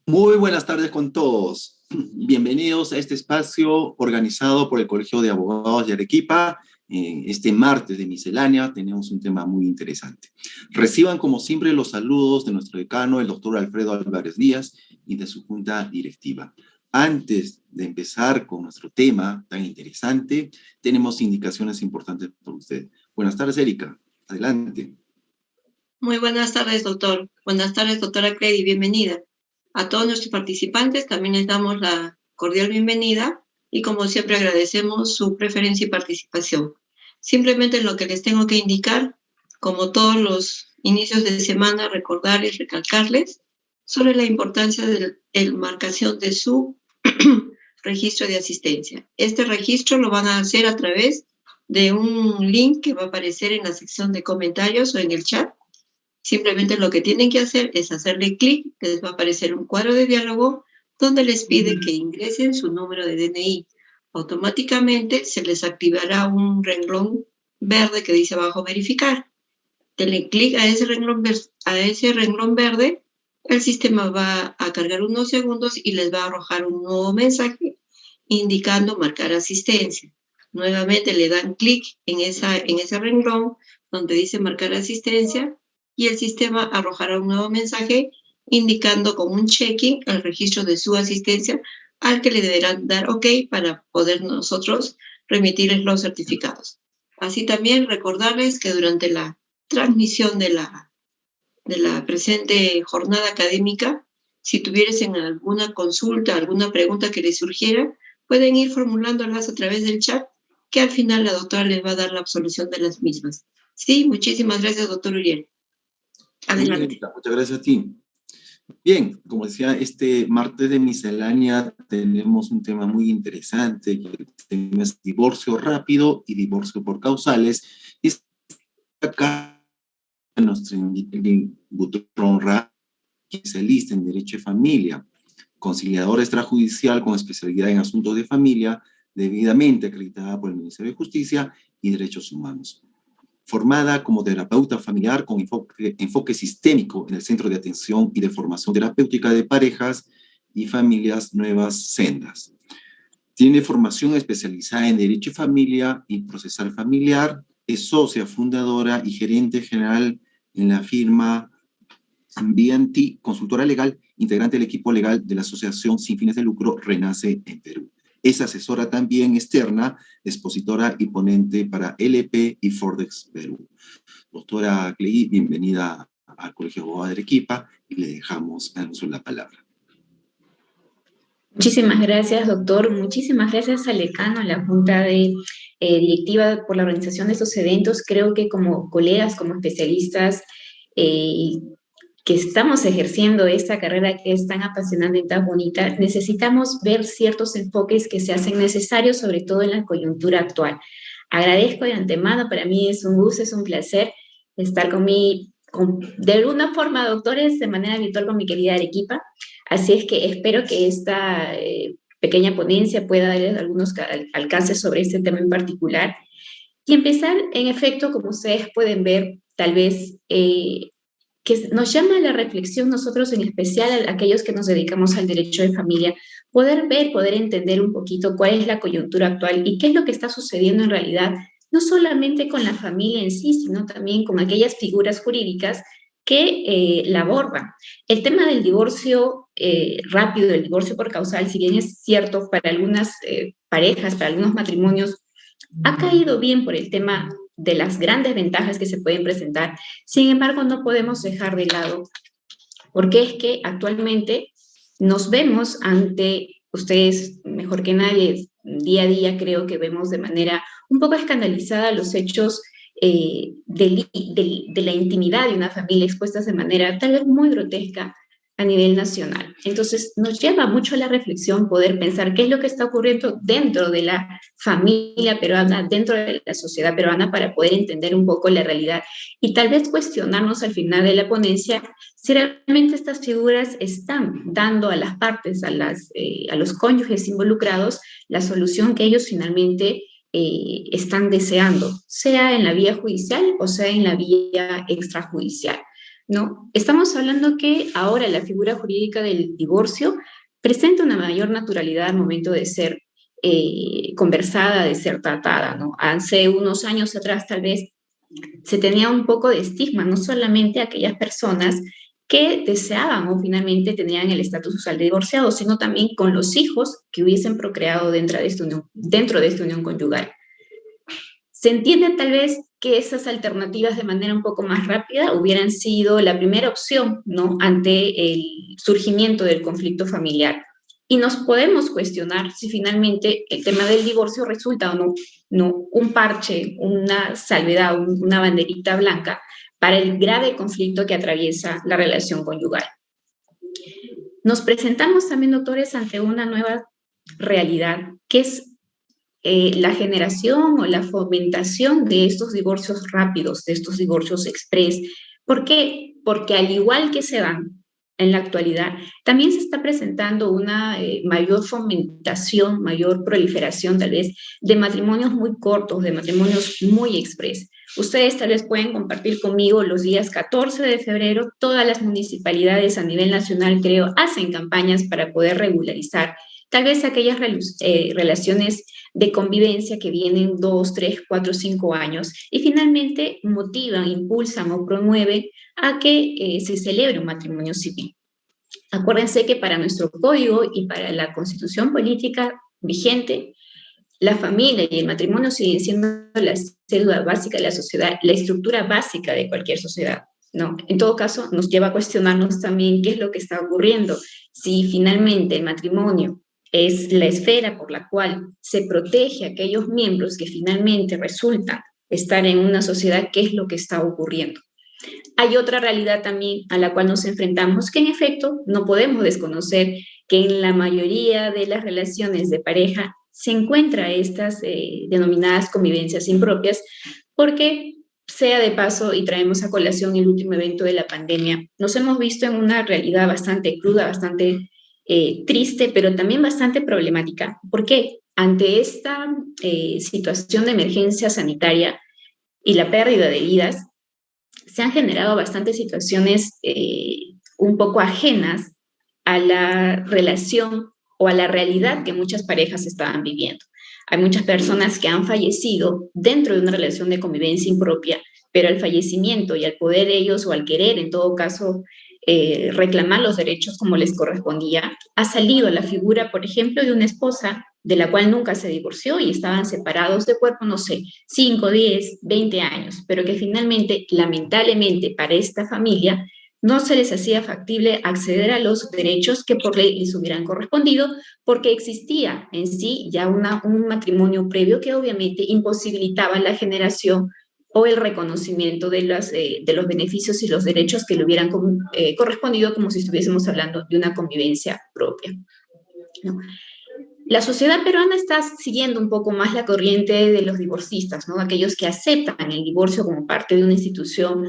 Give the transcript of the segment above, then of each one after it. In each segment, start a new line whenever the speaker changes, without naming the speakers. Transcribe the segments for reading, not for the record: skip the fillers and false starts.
Muy buenas tardes con todos. Bienvenidos a este espacio organizado por el Colegio de Abogados de Arequipa. Este martes de miscelánea tenemos un tema muy interesante. Reciban como siempre los saludos de nuestro decano, el doctor Alfredo Álvarez Díaz, y de su junta directiva. Antes de empezar con nuestro tema tan interesante, tenemos indicaciones importantes por usted. Buenas tardes, Erika. Adelante.
Muy buenas tardes, doctor. Buenas tardes, doctora Credi. Bienvenida. A todos nuestros participantes también les damos la cordial bienvenida y como siempre agradecemos su preferencia y participación. Simplemente lo que les tengo que indicar, como todos los inicios de semana, recordarles, recalcarles sobre la importancia de la marcación de su registro de asistencia. Este registro lo van a hacer a través de un link que va a aparecer en la sección de comentarios o en el chat. Simplemente lo que tienen que hacer es hacerle clic, les va a aparecer un cuadro de diálogo donde les pide que ingresen su número de DNI. Automáticamente se les activará un renglón verde que dice abajo verificar. Denle clic a ese renglón verde, el sistema va a cargar unos segundos y les va a arrojar un nuevo mensaje indicando marcar asistencia. Nuevamente le dan clic en ese renglón donde dice marcar asistencia y el sistema arrojará un nuevo mensaje indicando con un checking el registro de su asistencia al que le deberán dar OK para poder nosotros remitirles los certificados. Así también recordarles que durante la transmisión de la presente jornada académica, si tuviesen alguna consulta, alguna pregunta que les surgiera, pueden ir formulándolas a través del chat, que al final la doctora les va a dar la absolución de las mismas. Sí, muchísimas gracias, doctor Uriel.
Adelante. Bien, muchas gracias a ti. Bien, como decía, este martes de miscelánea tenemos un tema muy interesante, que el tema es divorcio rápido y divorcio por causales. Y acá nuestro invitado especialista en Derecho de Familia, conciliador extrajudicial con especialidad en asuntos de familia, debidamente acreditada por el Ministerio de Justicia y Derechos Humanos. Formada como terapeuta familiar con enfoque sistémico en el Centro de Atención y de Formación Terapéutica de Parejas y Familias Nuevas Sendas. Tiene formación especializada en Derecho y Familia y Procesal Familiar. Es socia fundadora y gerente general en la firma Ambienti, consultora legal, integrante del equipo legal de la Asociación Sin Fines de Lucro Renace en Perú. Es asesora también externa, expositora y ponente para LP y Fordex Perú. Doctora Cley, bienvenida al Colegio de Abogados de Arequipa y le dejamos a uso la palabra.
Muchísimas gracias, doctor. Muchísimas gracias al decano, a la Junta Directiva por la organización de estos eventos. Creo que como colegas, como especialistas que estamos ejerciendo esta carrera que es tan apasionante y tan bonita, necesitamos ver ciertos enfoques que se hacen necesarios, sobre todo en la coyuntura actual. Agradezco de antemano, para mí es un gusto, es un placer estar de alguna forma, doctores, de manera virtual con mi querida Arequipa. Así es que espero que esta pequeña ponencia pueda dar algunos alcances sobre este tema en particular. Y empezar, en efecto, como ustedes pueden ver, tal vez que nos llama a la reflexión nosotros, en especial a aquellos que nos dedicamos al derecho de familia, poder ver, poder entender un poquito cuál es la coyuntura actual y qué es lo que está sucediendo en realidad, no solamente con la familia en sí, sino también con aquellas figuras jurídicas que la abordan. El tema del divorcio rápido, del divorcio por causal, si bien es cierto para algunas parejas, para algunos matrimonios, ha caído bien por el tema de las grandes ventajas que se pueden presentar. Sin embargo, no podemos dejar de lado, porque es que actualmente nos vemos ante, ustedes mejor que nadie, día a día creo que vemos de manera un poco escandalizada los hechos de la intimidad de una familia expuestas de manera tal vez muy grotesca a nivel nacional. Entonces, nos lleva mucho a la reflexión poder pensar qué es lo que está ocurriendo dentro de la familia peruana, dentro de la sociedad peruana, para poder entender un poco la realidad y tal vez cuestionarnos al final de la ponencia si realmente estas figuras están dando a las partes, a los cónyuges involucrados, la solución que ellos finalmente están deseando, sea en la vía judicial o sea en la vía extrajudicial. ¿no? Estamos hablando que ahora la figura jurídica del divorcio presenta una mayor naturalidad al momento de ser conversada, de ser tratada, ¿no? Hace unos años atrás tal vez se tenía un poco de estigma, no solamente aquellas personas que deseaban o finalmente tenían el estatus social de divorciado, sino también con los hijos que hubiesen procreado dentro de esta unión conyugal. Se entiende tal vez que esas alternativas de manera un poco más rápida hubieran sido la primera opción, ¿no?, ante el surgimiento del conflicto familiar. Y nos podemos cuestionar si finalmente el tema del divorcio resulta o no un parche, una salvedad, una banderita blanca para el grave conflicto que atraviesa la relación conyugal. Nos presentamos también, doctores, ante una nueva realidad, que es la generación o la fomentación de estos divorcios rápidos, de estos divorcios express. ¿Por qué? Porque al igual que se dan en la actualidad, también se está presentando una mayor fomentación, mayor proliferación tal vez de matrimonios muy cortos, de matrimonios muy express. Ustedes tal vez pueden compartir conmigo los días 14 de febrero, todas las municipalidades a nivel nacional, creo, hacen campañas para poder regularizar tal vez aquellas relaciones de convivencia que vienen 2, 3, 4, 5 años y finalmente motivan, impulsan o promueven a que se celebre un matrimonio civil. Acuérdense que para nuestro código y para la constitución política vigente, la familia y el matrimonio siguen siendo la célula básica de la sociedad, la estructura básica de cualquier sociedad, ¿no? En todo caso, nos lleva a cuestionarnos también qué es lo que está ocurriendo. Si finalmente el matrimonio es la esfera por la cual se protege a aquellos miembros que finalmente resultan estar en una sociedad, ¿qué es lo que está ocurriendo? Hay otra realidad también a la cual nos enfrentamos, que en efecto no podemos desconocer que en la mayoría de las relaciones de pareja se encuentran estas denominadas convivencias impropias, porque sea de paso, y traemos a colación el último evento de la pandemia, nos hemos visto en una realidad bastante cruda, bastante triste, pero también bastante problemática. ¿Por qué? Ante esta situación de emergencia sanitaria y la pérdida de vidas, se han generado bastantes situaciones un poco ajenas a la relación o a la realidad que muchas parejas estaban viviendo. Hay muchas personas que han fallecido dentro de una relación de convivencia impropia, pero al fallecimiento y al poder ellos o al querer, en todo caso, reclamar los derechos como les correspondía, ha salido la figura, por ejemplo, de una esposa de la cual nunca se divorció y estaban separados de cuerpo, no sé, 5, 10, 20 años, pero que finalmente, lamentablemente, para esta familia, no se les hacía factible acceder a los derechos que por ley les hubieran correspondido, porque existía en sí ya un matrimonio previo que obviamente imposibilitaba la generación o el reconocimiento de los beneficios y los derechos que le hubieran correspondido, como si estuviésemos hablando de una convivencia propia, ¿no? La sociedad peruana está siguiendo un poco más la corriente de los divorcistas, ¿no? Aquellos que aceptan el divorcio como parte de una institución,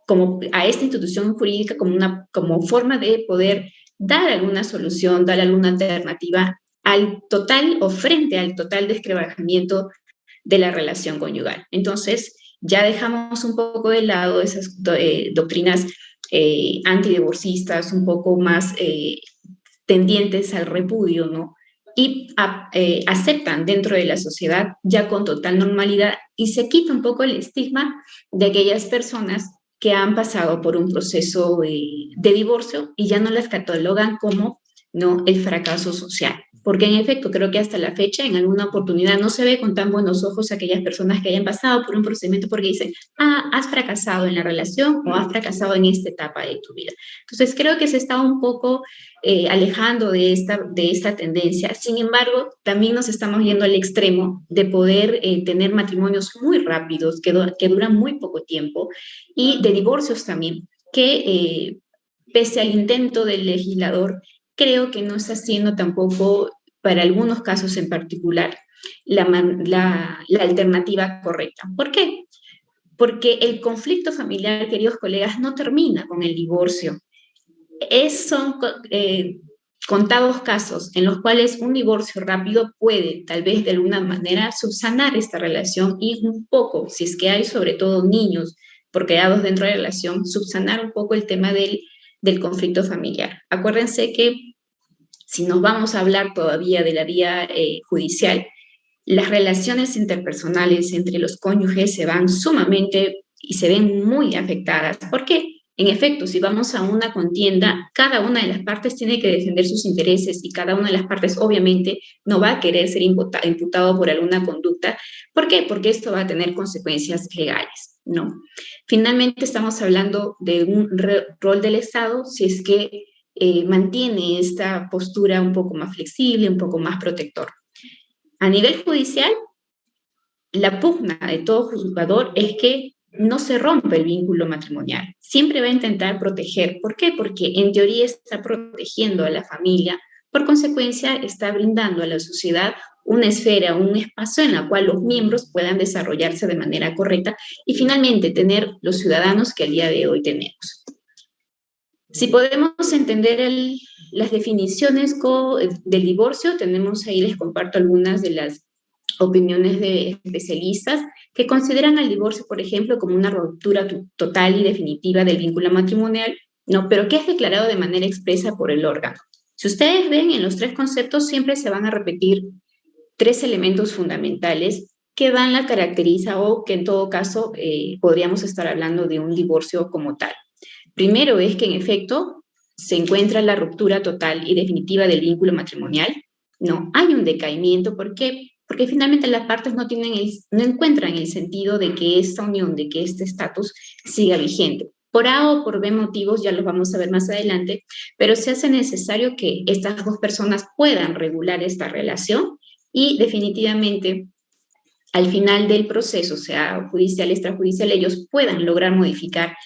como a esta institución jurídica como forma de poder dar alguna solución, dar alguna alternativa al total o frente al total desquebrajamiento de la relación conyugal. Entonces, ya dejamos un poco de lado esas doctrinas antidivorcistas, un poco más tendientes al repudio, ¿no? Y aceptan dentro de la sociedad ya con total normalidad y se quita un poco el estigma de aquellas personas que han pasado por un proceso de divorcio y ya no las catalogan como, ¿no?, el fracaso social. Porque en efecto creo que hasta la fecha en alguna oportunidad no se ve con tan buenos ojos a aquellas personas que hayan pasado por un procedimiento porque dicen, has fracasado en la relación o has fracasado en esta etapa de tu vida. Entonces creo que se está un poco alejando de esta tendencia. Sin embargo, también nos estamos yendo al extremo de poder tener matrimonios muy rápidos que duran muy poco tiempo y de divorcios también, que pese al intento del legislador, creo que no está haciendo tampoco, para algunos casos en particular, la alternativa correcta. ¿Por qué? Porque el conflicto familiar, queridos colegas, no termina con el divorcio. Son contados casos en los cuales un divorcio rápido puede, tal vez de alguna manera, subsanar esta relación y un poco, si es que hay sobre todo niños procreados dentro de la relación, subsanar un poco el tema del conflicto familiar. Acuérdense que si nos vamos a hablar todavía de la vía judicial, las relaciones interpersonales entre los cónyuges se van sumamente y se ven muy afectadas. ¿Por qué? En efecto, si vamos a una contienda, cada una de las partes tiene que defender sus intereses y cada una de las partes obviamente no va a querer ser imputado por alguna conducta. ¿Por qué? Porque esto va a tener consecuencias legales, ¿no? Finalmente estamos hablando de un rol del Estado si es que mantiene esta postura un poco más flexible, un poco más protector. A nivel judicial, la pugna de todo juzgador es que no se rompe el vínculo matrimonial. Siempre va a intentar proteger. ¿Por qué? Porque en teoría está protegiendo a la familia. Por consecuencia, está brindando a la sociedad una esfera, un espacio en el cual los miembros puedan desarrollarse de manera correcta y finalmente tener los ciudadanos que al día de hoy tenemos. Si podemos entender las definiciones del divorcio, tenemos ahí, les comparto algunas de las opiniones de especialistas que consideran al divorcio, por ejemplo, como una ruptura total y definitiva del vínculo matrimonial, ¿no? Pero que es declarado de manera expresa por el órgano. Si ustedes ven, en los tres conceptos siempre se van a repetir tres elementos fundamentales que dan la caracteriza o que en todo caso podríamos estar hablando de un divorcio como tal. Primero es que en efecto se encuentra la ruptura total y definitiva del vínculo matrimonial. No, hay un decaimiento. ¿Por qué? Porque finalmente las partes no encuentran el sentido de que esta unión, de que este estatus siga vigente. Por A o por B motivos, ya los vamos a ver más adelante, pero se hace necesario que estas dos personas puedan regular esta relación y definitivamente al final del proceso, sea judicial, extrajudicial, ellos puedan lograr modificar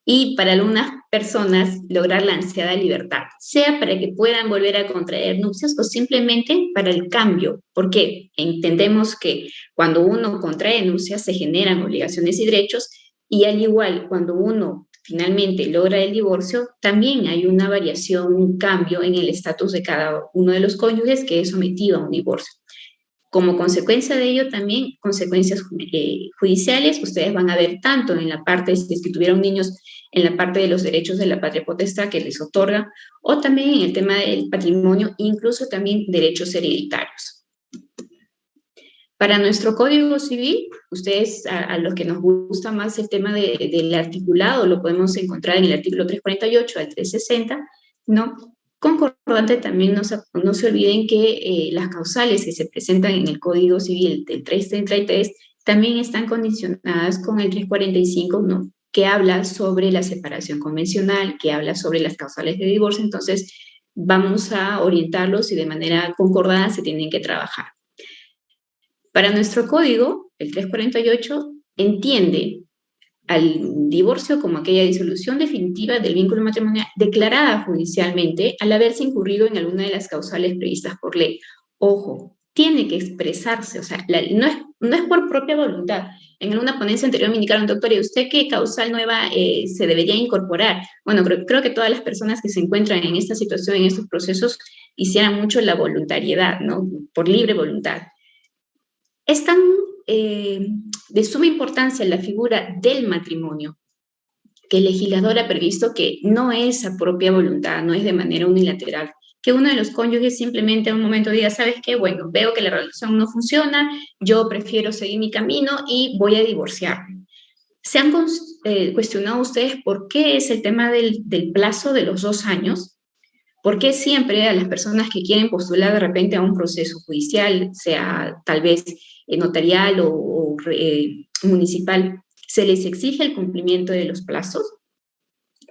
y para algunas personas lograr la ansiada libertad, sea para que puedan volver a contraer nupcias o simplemente para el cambio. ¿Por qué? Entendemos que cuando uno contrae nupcias se generan obligaciones y derechos y al igual cuando uno finalmente logra el divorcio, también hay una variación, un cambio en el estatus de cada uno de los cónyuges que es sometido a un divorcio. Como consecuencia de ello, también consecuencias judiciales, ustedes van a ver tanto en la parte, si es que tuvieron niños, en la parte de los derechos de la patria potestad que les otorga, o también en el tema del patrimonio, incluso también derechos hereditarios. Para nuestro Código Civil, ustedes, a los que nos gusta más el tema del articulado, lo podemos encontrar en el artículo 348 al 360, ¿no? Concordante también no se olviden que las causales que se presentan en el Código Civil del 333 también están condicionadas con el 345, ¿no? Que habla sobre la separación convencional, que habla sobre las causales de divorcio. Entonces, vamos a orientarlos y de manera concordada se tienen que trabajar. Para nuestro código, el 348 entiende al divorcio como aquella disolución definitiva del vínculo matrimonial declarada judicialmente al haberse incurrido en alguna de las causales previstas por ley. Ojo, tiene que expresarse, o sea, no es por propia voluntad. En una ponencia anterior me indicaron, doctor, ¿y usted qué causal nueva se debería incorporar? Bueno, creo que todas las personas que se encuentran en esta situación, en estos procesos, hicieran mucho la voluntariedad, ¿no? Por libre voluntad. Es tan de suma importancia la figura del matrimonio que el legislador ha previsto que no es a propia voluntad, no es de manera unilateral, que uno de los cónyuges simplemente en un momento diga, ¿sabes qué? Bueno, veo que la relación no funciona, yo prefiero seguir mi camino y voy a divorciarme. ¿Se han cuestionado ustedes por qué es el tema del plazo de los 2 años? ¿Por qué siempre a las personas que quieren postular de repente a un proceso judicial, sea tal vez notarial o municipal, se les exige el cumplimiento de los plazos?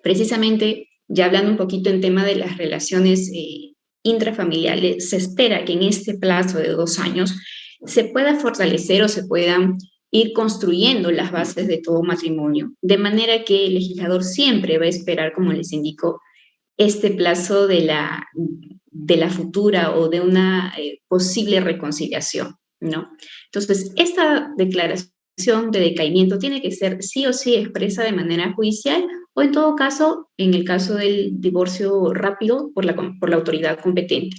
Precisamente, ya hablando un poquito en tema de las relaciones intrafamiliares, se espera que en este plazo de 2 años se pueda fortalecer o se puedan ir construyendo las bases de todo matrimonio, de manera que el legislador siempre va a esperar, como les indico, este plazo de la futura o de una posible reconciliación, ¿no? Entonces, esta declaración de decaimiento tiene que ser sí o sí expresa de manera judicial o en todo caso, en el caso del divorcio rápido, por la autoridad competente.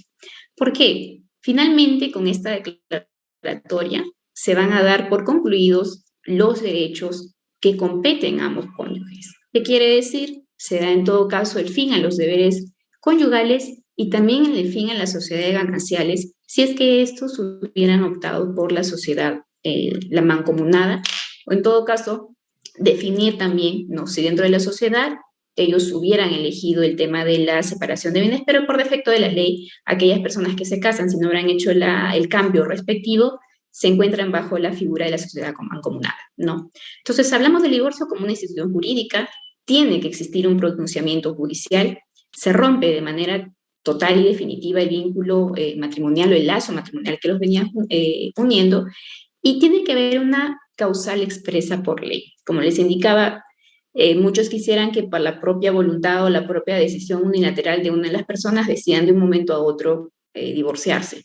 ¿Por qué? Finalmente, con esta declaratoria se van a dar por concluidos los derechos que competen a ambos cónyuges. ¿Qué quiere decir? Se da en todo caso el fin a los deberes conyugales y también el fin a las sociedades gananciales, si es que estos hubieran optado por la sociedad, la mancomunada, o en todo caso, definir también, no, si dentro de la sociedad ellos hubieran elegido el tema de la separación de bienes, pero por defecto de la ley, aquellas personas que se casan, si no habrán hecho el cambio respectivo, se encuentran bajo la figura de la sociedad mancomunada, ¿no? Entonces, hablamos del divorcio como una institución jurídica, tiene que existir un pronunciamiento judicial, se rompe de manera total y definitiva el vínculo matrimonial o el lazo matrimonial que los venía uniendo, y tiene que haber una causal expresa por ley. Como les indicaba, muchos quisieran que por la propia voluntad o la propia decisión unilateral de una de las personas decidan de un momento a otro divorciarse.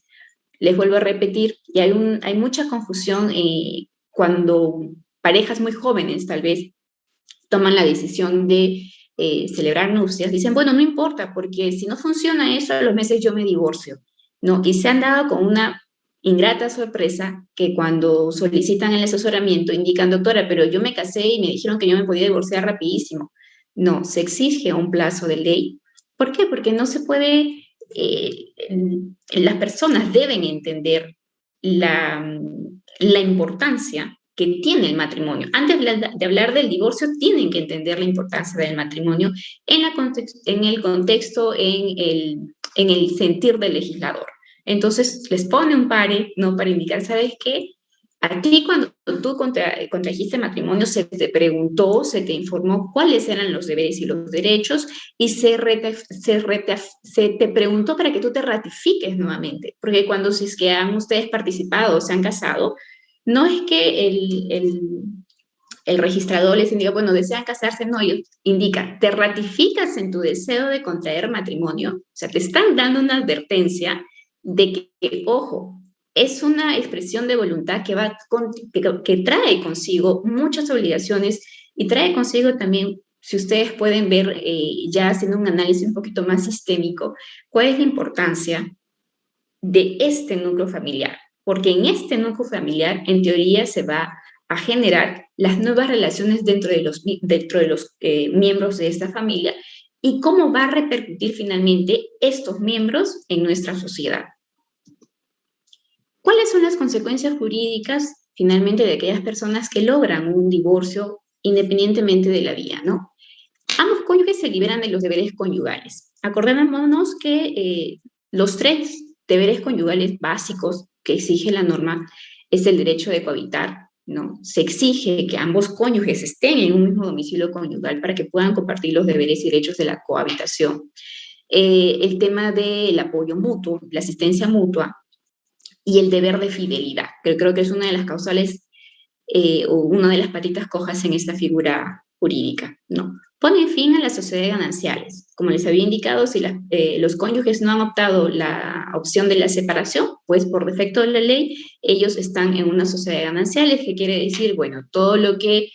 Les vuelvo a repetir, y hay mucha confusión cuando parejas muy jóvenes tal vez toman la decisión de celebrar nupcias, dicen, bueno, no importa, porque si no funciona eso, a los meses yo me divorcio, ¿no? Y se han dado con una ingrata sorpresa que cuando solicitan el asesoramiento indican, doctora, pero yo me casé y me dijeron que yo me podía divorciar rapidísimo. No, se exige un plazo de ley. ¿Por qué? Porque no se puede, las personas deben entender la importancia que tiene el matrimonio. Antes de hablar del divorcio, tienen que entender la importancia del matrimonio en el contexto, en el sentir del legislador. Entonces, les pone un pare, ¿no? Para indicar, ¿sabes qué? A ti cuando tú contrajiste matrimonio se te preguntó, se te informó cuáles eran los deberes y los derechos y se te preguntó para que tú te ratifiques nuevamente. Porque cuando si es que han ustedes participado o se han casado, no es que el registrador les indica, bueno, desean casarse, no, ellos indica, te ratificas en tu deseo de contraer matrimonio, o sea, te están dando una advertencia de que, ojo, es una expresión de voluntad que trae consigo muchas obligaciones y trae consigo también, si ustedes pueden ver, ya haciendo un análisis un poquito más sistémico, cuál es la importancia de este núcleo familiar. Porque en este núcleo familiar, en teoría, se va a generar las nuevas relaciones dentro de los miembros de esta familia y cómo va a repercutir finalmente estos miembros en nuestra sociedad. ¿Cuáles son las consecuencias jurídicas finalmente de aquellas personas que logran un divorcio independientemente de la vía, ¿no? Ambos cónyuges se liberan de los deberes conyugales. Acordémonos que los 3 deberes conyugales básicos que exige la norma es el derecho de cohabitar, ¿no? Se exige que ambos cónyuges estén en un mismo domicilio conyugal para que puedan compartir los deberes y derechos de la cohabitación. El tema del apoyo mutuo, la asistencia mutua y el deber de fidelidad, que creo que es una de las causales o una de las patitas cojas en esta figura jurídica, ¿no? Pone fin a las sociedades gananciales. Como les había indicado, si los cónyuges no han optado la opción de la separación, pues por defecto de la ley, ellos están en una sociedad de gananciales, que quiere decir, bueno, todo lo que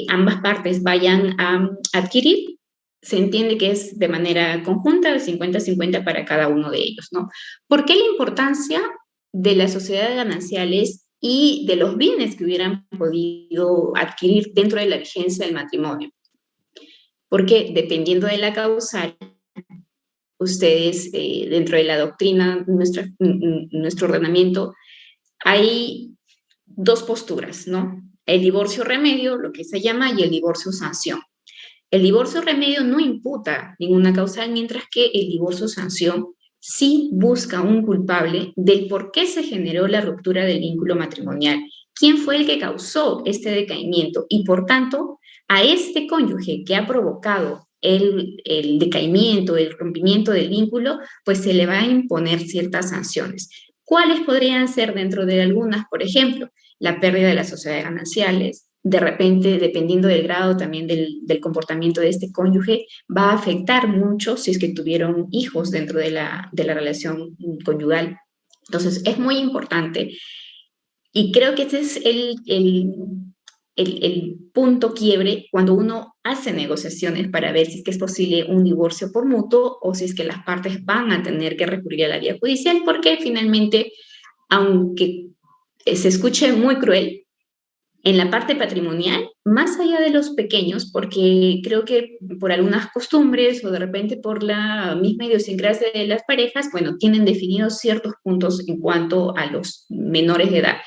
ambas partes vayan a adquirir, se entiende que es de manera conjunta, de 50-50 para cada uno de ellos, ¿no? ¿Por qué la importancia de las sociedades gananciales y de los bienes que hubieran podido adquirir dentro de la vigencia del matrimonio? Porque dependiendo de la causal, ustedes, dentro de la doctrina, nuestro ordenamiento, hay 2 posturas, ¿no? El divorcio remedio, lo que se llama, y el divorcio sanción. El divorcio remedio no imputa ninguna causal, mientras que el divorcio sanción sí busca un culpable del por qué se generó la ruptura del vínculo matrimonial, quién fue el que causó este decaimiento y, por tanto, a este cónyuge que ha provocado el decaimiento, el rompimiento del vínculo, pues se le va a imponer ciertas sanciones. ¿Cuáles podrían ser dentro de algunas? Por ejemplo, la pérdida de las sociedades gananciales. De repente, dependiendo del grado también del comportamiento de este cónyuge, va a afectar mucho si es que tuvieron hijos dentro de la relación conyugal. Entonces, es muy importante. Y creo que este es el punto quiebre cuando uno hace negociaciones para ver si es que es posible un divorcio por mutuo o si es que las partes van a tener que recurrir a la vía judicial, porque finalmente, aunque se escuche muy cruel, En la parte patrimonial, más allá de los pequeños, porque creo que por algunas costumbres o de repente por la misma idiosincrasia de las parejas, bueno, tienen definidos ciertos puntos en cuanto a los menores de edad.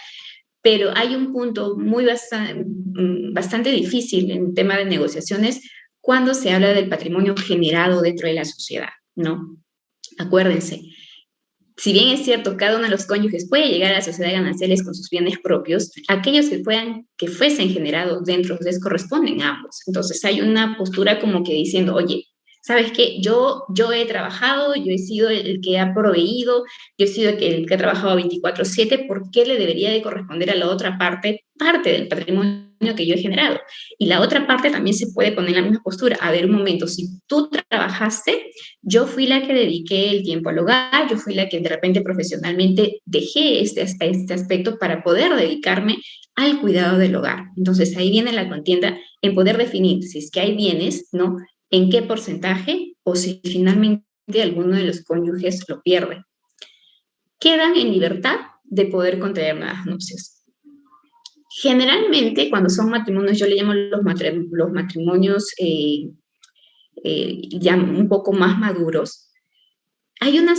Pero hay un punto bastante difícil en el tema de negociaciones cuando se habla del patrimonio generado dentro de la sociedad, ¿no? Acuérdense, si bien es cierto, cada uno de los cónyuges puede llegar a la sociedad de gananciales con sus bienes propios, aquellos que fuesen generados dentro de eso corresponden a ambos. Entonces hay una postura como que diciendo, oye, ¿sabes qué? Yo he trabajado, yo he sido el que ha proveído, yo he sido el que ha trabajado 24/7, ¿por qué le debería de corresponder a la otra parte del patrimonio que yo he generado? Y la otra parte también se puede poner en la misma postura. A ver, un momento, si tú trabajaste, yo fui la que dediqué el tiempo al hogar, yo fui la que de repente profesionalmente dejé este aspecto para poder dedicarme al cuidado del hogar. Entonces ahí viene la contienda en poder definir si es que hay bienes, ¿no? En qué porcentaje o si finalmente alguno de los cónyuges lo pierde. Quedan en libertad de poder contraer nuevas nupcias. Generalmente, cuando son matrimonios, yo le llamo los matrimonios ya un poco más maduros, hay una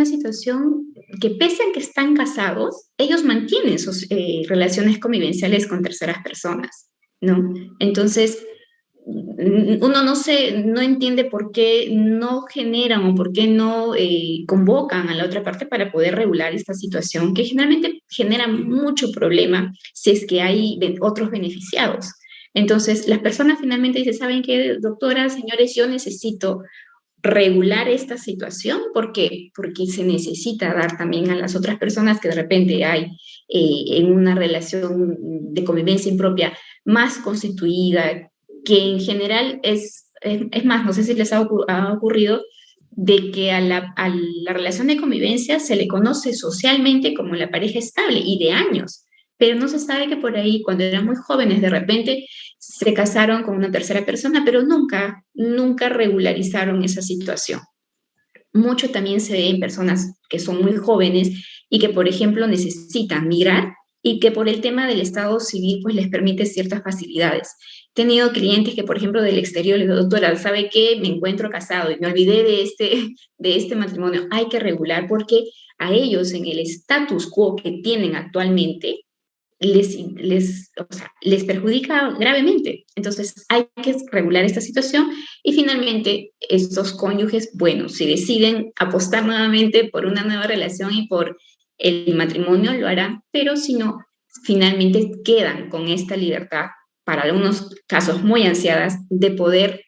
situación que pese a que están casados, ellos mantienen sus relaciones convivenciales con terceras personas, ¿no? Entonces, uno no entiende por qué no generan o por qué no convocan a la otra parte para poder regular esta situación que generalmente genera mucho problema si es que hay otros beneficiados. Entonces, las personas finalmente dicen, ¿saben qué, doctora, señores? Yo necesito regular esta situación porque se necesita dar también a las otras personas que de repente hay en una relación de convivencia impropia más constituida, que en general es más, no sé si les ha ocurrido, de que a la relación de convivencia se le conoce socialmente como la pareja estable y de años, pero no se sabe que por ahí, cuando eran muy jóvenes, de repente se casaron con una tercera persona, pero nunca regularizaron esa situación. Mucho también se ve en personas que son muy jóvenes y que, por ejemplo, necesitan migrar y que por el tema del estado civil, pues les permite ciertas facilidades. He tenido clientes que, por ejemplo, del exterior les digo, doctora, ¿sabe qué? Me encuentro casado y me olvidé de este matrimonio. Hay que regular porque a ellos en el status quo que tienen actualmente, les perjudica gravemente. Entonces hay que regular esta situación y finalmente estos cónyuges, bueno, si deciden apostar nuevamente por una nueva relación y por el matrimonio, lo harán, pero si no, finalmente quedan con esta libertad, para algunos casos muy ansiadas, de poder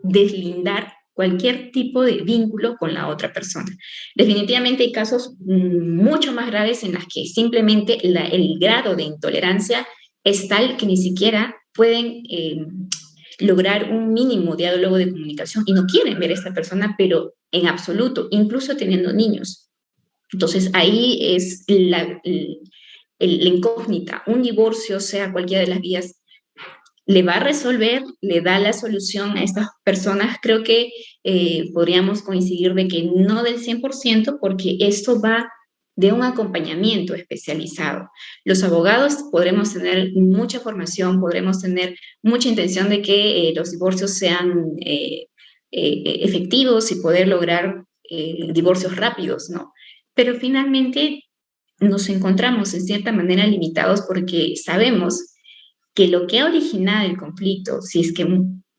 deslindar cualquier tipo de vínculo con la otra persona. Definitivamente hay casos mucho más graves en las que simplemente el grado de intolerancia es tal que ni siquiera pueden lograr un mínimo diálogo de comunicación y no quieren ver a esta persona, pero en absoluto, incluso teniendo niños. Entonces ahí es la incógnita. Un divorcio, sea cualquiera de las vías, le va a resolver, le da la solución a estas personas. Creo que podríamos coincidir de que no del 100%, porque esto va de un acompañamiento especializado. Los abogados podremos tener mucha formación, podremos tener mucha intención de que los divorcios sean efectivos y poder lograr divorcios rápidos, ¿no? Pero finalmente nos encontramos en cierta manera limitados porque sabemos que lo que ha originado el conflicto, si es que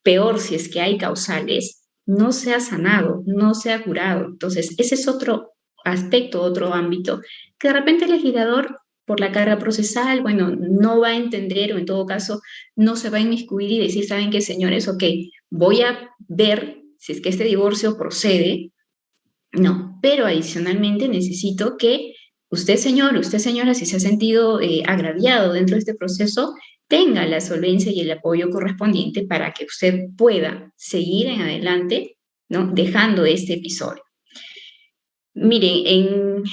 peor, si es que hay causales, no se ha sanado, no se ha curado. Entonces, ese es otro aspecto, otro ámbito, que de repente el legislador, por la carga procesal, bueno, no va a entender o en todo caso no se va a inmiscuir y decir, ¿saben qué, señores? Ok, voy a ver si es que este divorcio procede. No, pero adicionalmente necesito que usted, señor, usted, señora, si se ha sentido agraviado dentro de este proceso, tenga la solvencia y el apoyo correspondiente para que usted pueda seguir en adelante, ¿no? Dejando este episodio. Miren,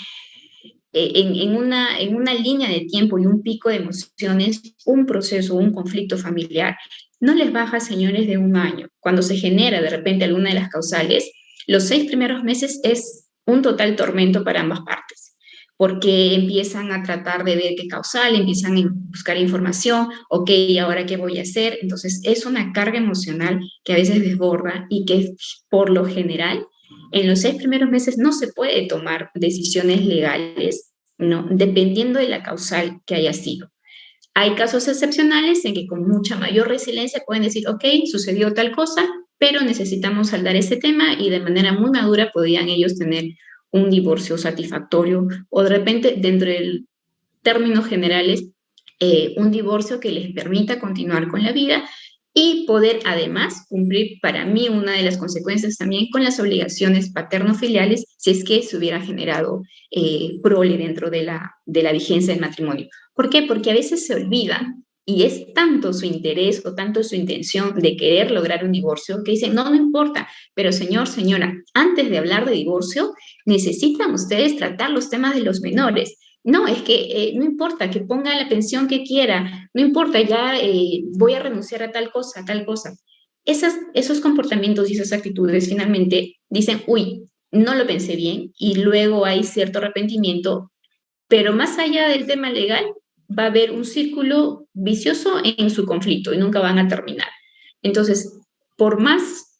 en una línea de tiempo y un pico de emociones, un proceso, un conflicto familiar, no les baja, señores, de un año. Cuando se genera de repente alguna de las causales, los 6 primeros meses es un total tormento para ambas partes. porque empiezan a tratar de ver qué causal, empiezan a buscar información, ok, ¿ahora qué voy a hacer? Entonces es una carga emocional que a veces desborda y que por lo general en los 6 primeros meses no se puede tomar decisiones legales, ¿no? Dependiendo de la causal que haya sido. Hay casos excepcionales en que con mucha mayor resiliencia pueden decir, ok, sucedió tal cosa, pero necesitamos saldar ese tema y de manera muy madura podrían ellos tener un divorcio satisfactorio o de repente dentro de términos generales un divorcio que les permita continuar con la vida y poder además cumplir para mí una de las consecuencias también con las obligaciones paterno-filiales si es que se hubiera generado prole dentro de la vigencia del matrimonio. ¿Por qué? Porque a veces se olvidan y es tanto su interés o tanto su intención de querer lograr un divorcio que dicen, no, no importa, pero señor, señora, antes de hablar de divorcio, necesitan ustedes tratar los temas de los menores. No, es que no importa, que ponga la pensión que quiera, no importa, ya voy a renunciar a tal cosa, a tal cosa. Esos comportamientos y esas actitudes finalmente dicen, uy, no lo pensé bien y luego hay cierto arrepentimiento, pero más allá del tema legal, va a haber un círculo vicioso en su conflicto y nunca van a terminar. Entonces, por más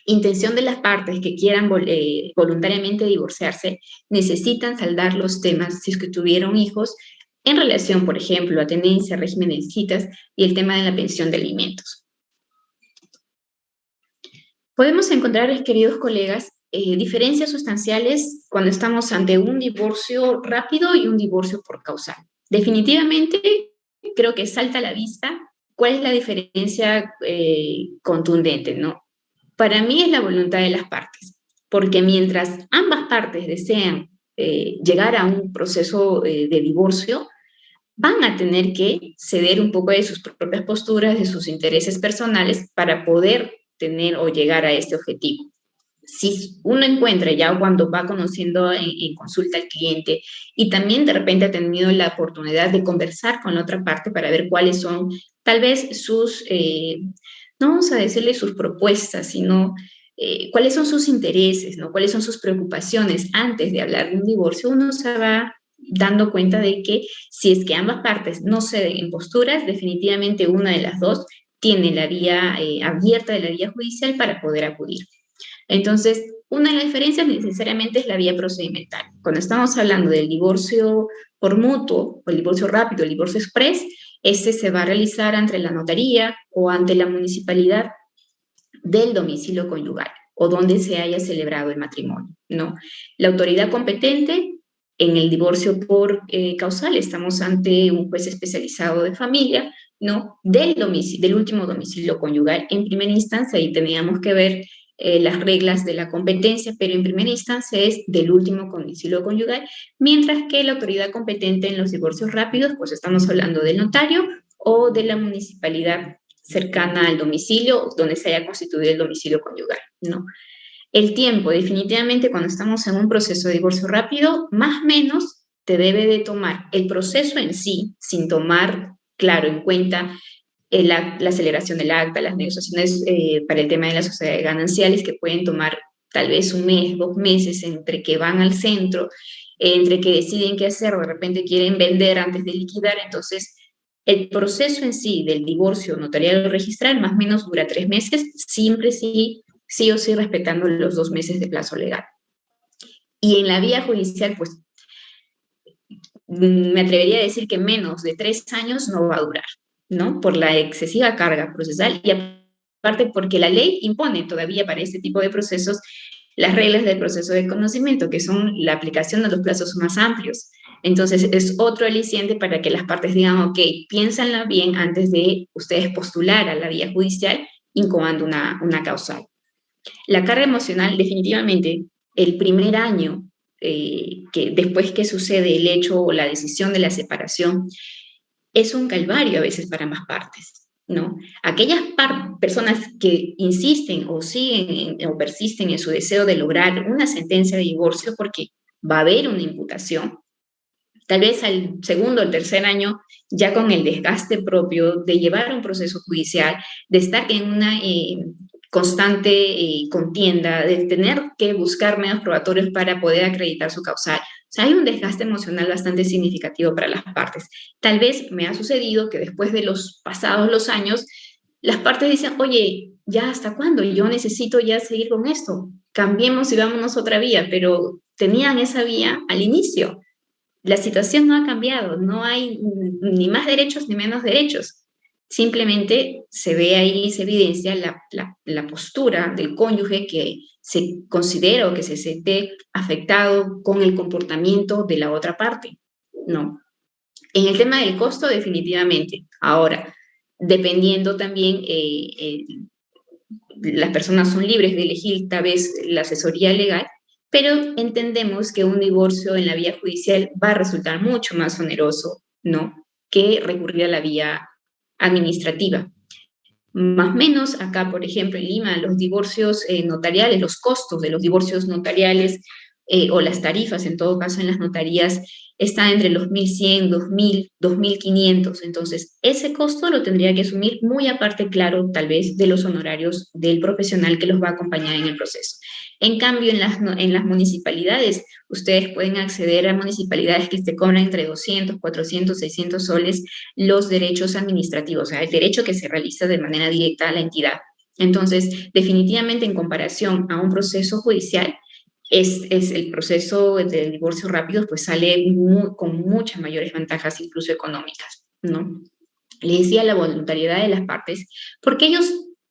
intención de las partes que quieran voluntariamente divorciarse, necesitan saldar los temas si es que tuvieron hijos en relación, por ejemplo, a tenencia, régimen de visitas y el tema de la pensión de alimentos. Podemos encontrar, queridos colegas, diferencias sustanciales cuando estamos ante un divorcio rápido y un divorcio por causal. Definitivamente, creo que salta a la vista cuál es la diferencia contundente, ¿no? Para mí es la voluntad de las partes, porque mientras ambas partes desean llegar a un proceso de divorcio, van a tener que ceder un poco de sus propias posturas, de sus intereses personales para poder tener o llegar a este objetivo. Si uno encuentra ya cuando va conociendo en consulta al cliente y también de repente ha tenido la oportunidad de conversar con la otra parte para ver cuáles son tal vez sus, no vamos a decirle sus propuestas, sino cuáles son sus intereses, ¿no? Cuáles son sus preocupaciones antes de hablar de un divorcio, uno se va dando cuenta de que si es que ambas partes no ceden en posturas, definitivamente una de las dos tiene la vía abierta de la vía judicial para poder acudir. Entonces, una de las diferencias necesariamente es la vía procedimental. Cuando estamos hablando del divorcio por mutuo, o el divorcio rápido, el divorcio express, este se va a realizar ante la notaría o ante la municipalidad del domicilio conyugal o donde se haya celebrado el matrimonio, ¿no? La autoridad competente en el divorcio por causal, estamos ante un juez especializado de familia, ¿no? Del último domicilio conyugal en primera instancia, y teníamos que ver las reglas de la competencia, pero en primera instancia es del último domicilio conyugal, mientras que la autoridad competente en los divorcios rápidos, pues estamos hablando del notario o de la municipalidad cercana al domicilio donde se haya constituido el domicilio conyugal, ¿no? El tiempo, definitivamente, cuando estamos en un proceso de divorcio rápido, más o menos te debe de tomar el proceso en sí, sin tomar, claro, en cuenta la aceleración del acta, las negociaciones para el tema de las sociedades gananciales que pueden tomar tal vez un mes, 2 meses, entre que van al centro, entre que deciden qué hacer, de repente quieren vender antes de liquidar, entonces el proceso en sí del divorcio notarial o registral más o menos dura 3 meses, siempre sí o sí respetando los 2 meses de plazo legal. Y en la vía judicial, pues, me atrevería a decir que menos de 3 años no va a durar, ¿no? Por la excesiva carga procesal y aparte porque la ley impone todavía para este tipo de procesos las reglas del proceso de conocimiento, que son la aplicación de los plazos más amplios. Entonces, es otro aliciente para que las partes digan, ok, piénsenla bien antes de ustedes postular a la vía judicial incoando una causal. La carga emocional, definitivamente, el primer año, que después que sucede el hecho o la decisión de la separación, es un calvario a veces para ambas partes, ¿no? Aquellas personas que insisten o siguen o persisten en su deseo de lograr una sentencia de divorcio porque va a haber una imputación, tal vez al segundo o tercer año, ya con el desgaste propio de llevar un proceso judicial, de estar en una constante contienda, de tener que buscar medios probatorios para poder acreditar su causal. O sea, hay un desgaste emocional bastante significativo para las partes. Tal vez me ha sucedido que después de los pasados los años, las partes dicen, oye, ¿ya hasta cuándo? Yo necesito ya seguir con esto. Cambiemos y vámonos a otra vía, pero tenían esa vía al inicio. La situación no ha cambiado, no hay ni más derechos ni menos derechos. Simplemente se ve ahí, se evidencia la postura del cónyuge que se considera o que se siente afectado con el comportamiento de la otra parte, ¿no? En el tema del costo, definitivamente. Ahora, dependiendo también, las personas son libres de elegir tal vez la asesoría legal, pero entendemos que un divorcio en la vía judicial va a resultar mucho más oneroso, ¿no?, que recurrir a la vía administrativa. Más o menos acá, por ejemplo, en Lima, los divorcios notariales, los costos de los divorcios notariales o las tarifas, en todo caso, en las notarías, están entre los 1.100, 2.000, 2.500. Entonces, ese costo lo tendría que asumir muy aparte, claro, tal vez, de los honorarios del profesional que los va a acompañar en el proceso. En cambio, en las municipalidades, ustedes pueden acceder a municipalidades que te cobran entre 200, 400, 600 soles los derechos administrativos, o sea, el derecho que se realiza de manera directa a la entidad. Entonces, definitivamente, en comparación a un proceso judicial, es el proceso del divorcio rápido, pues sale con muchas mayores ventajas, incluso económicas, ¿no? Le decía la voluntariedad de las partes, porque ellos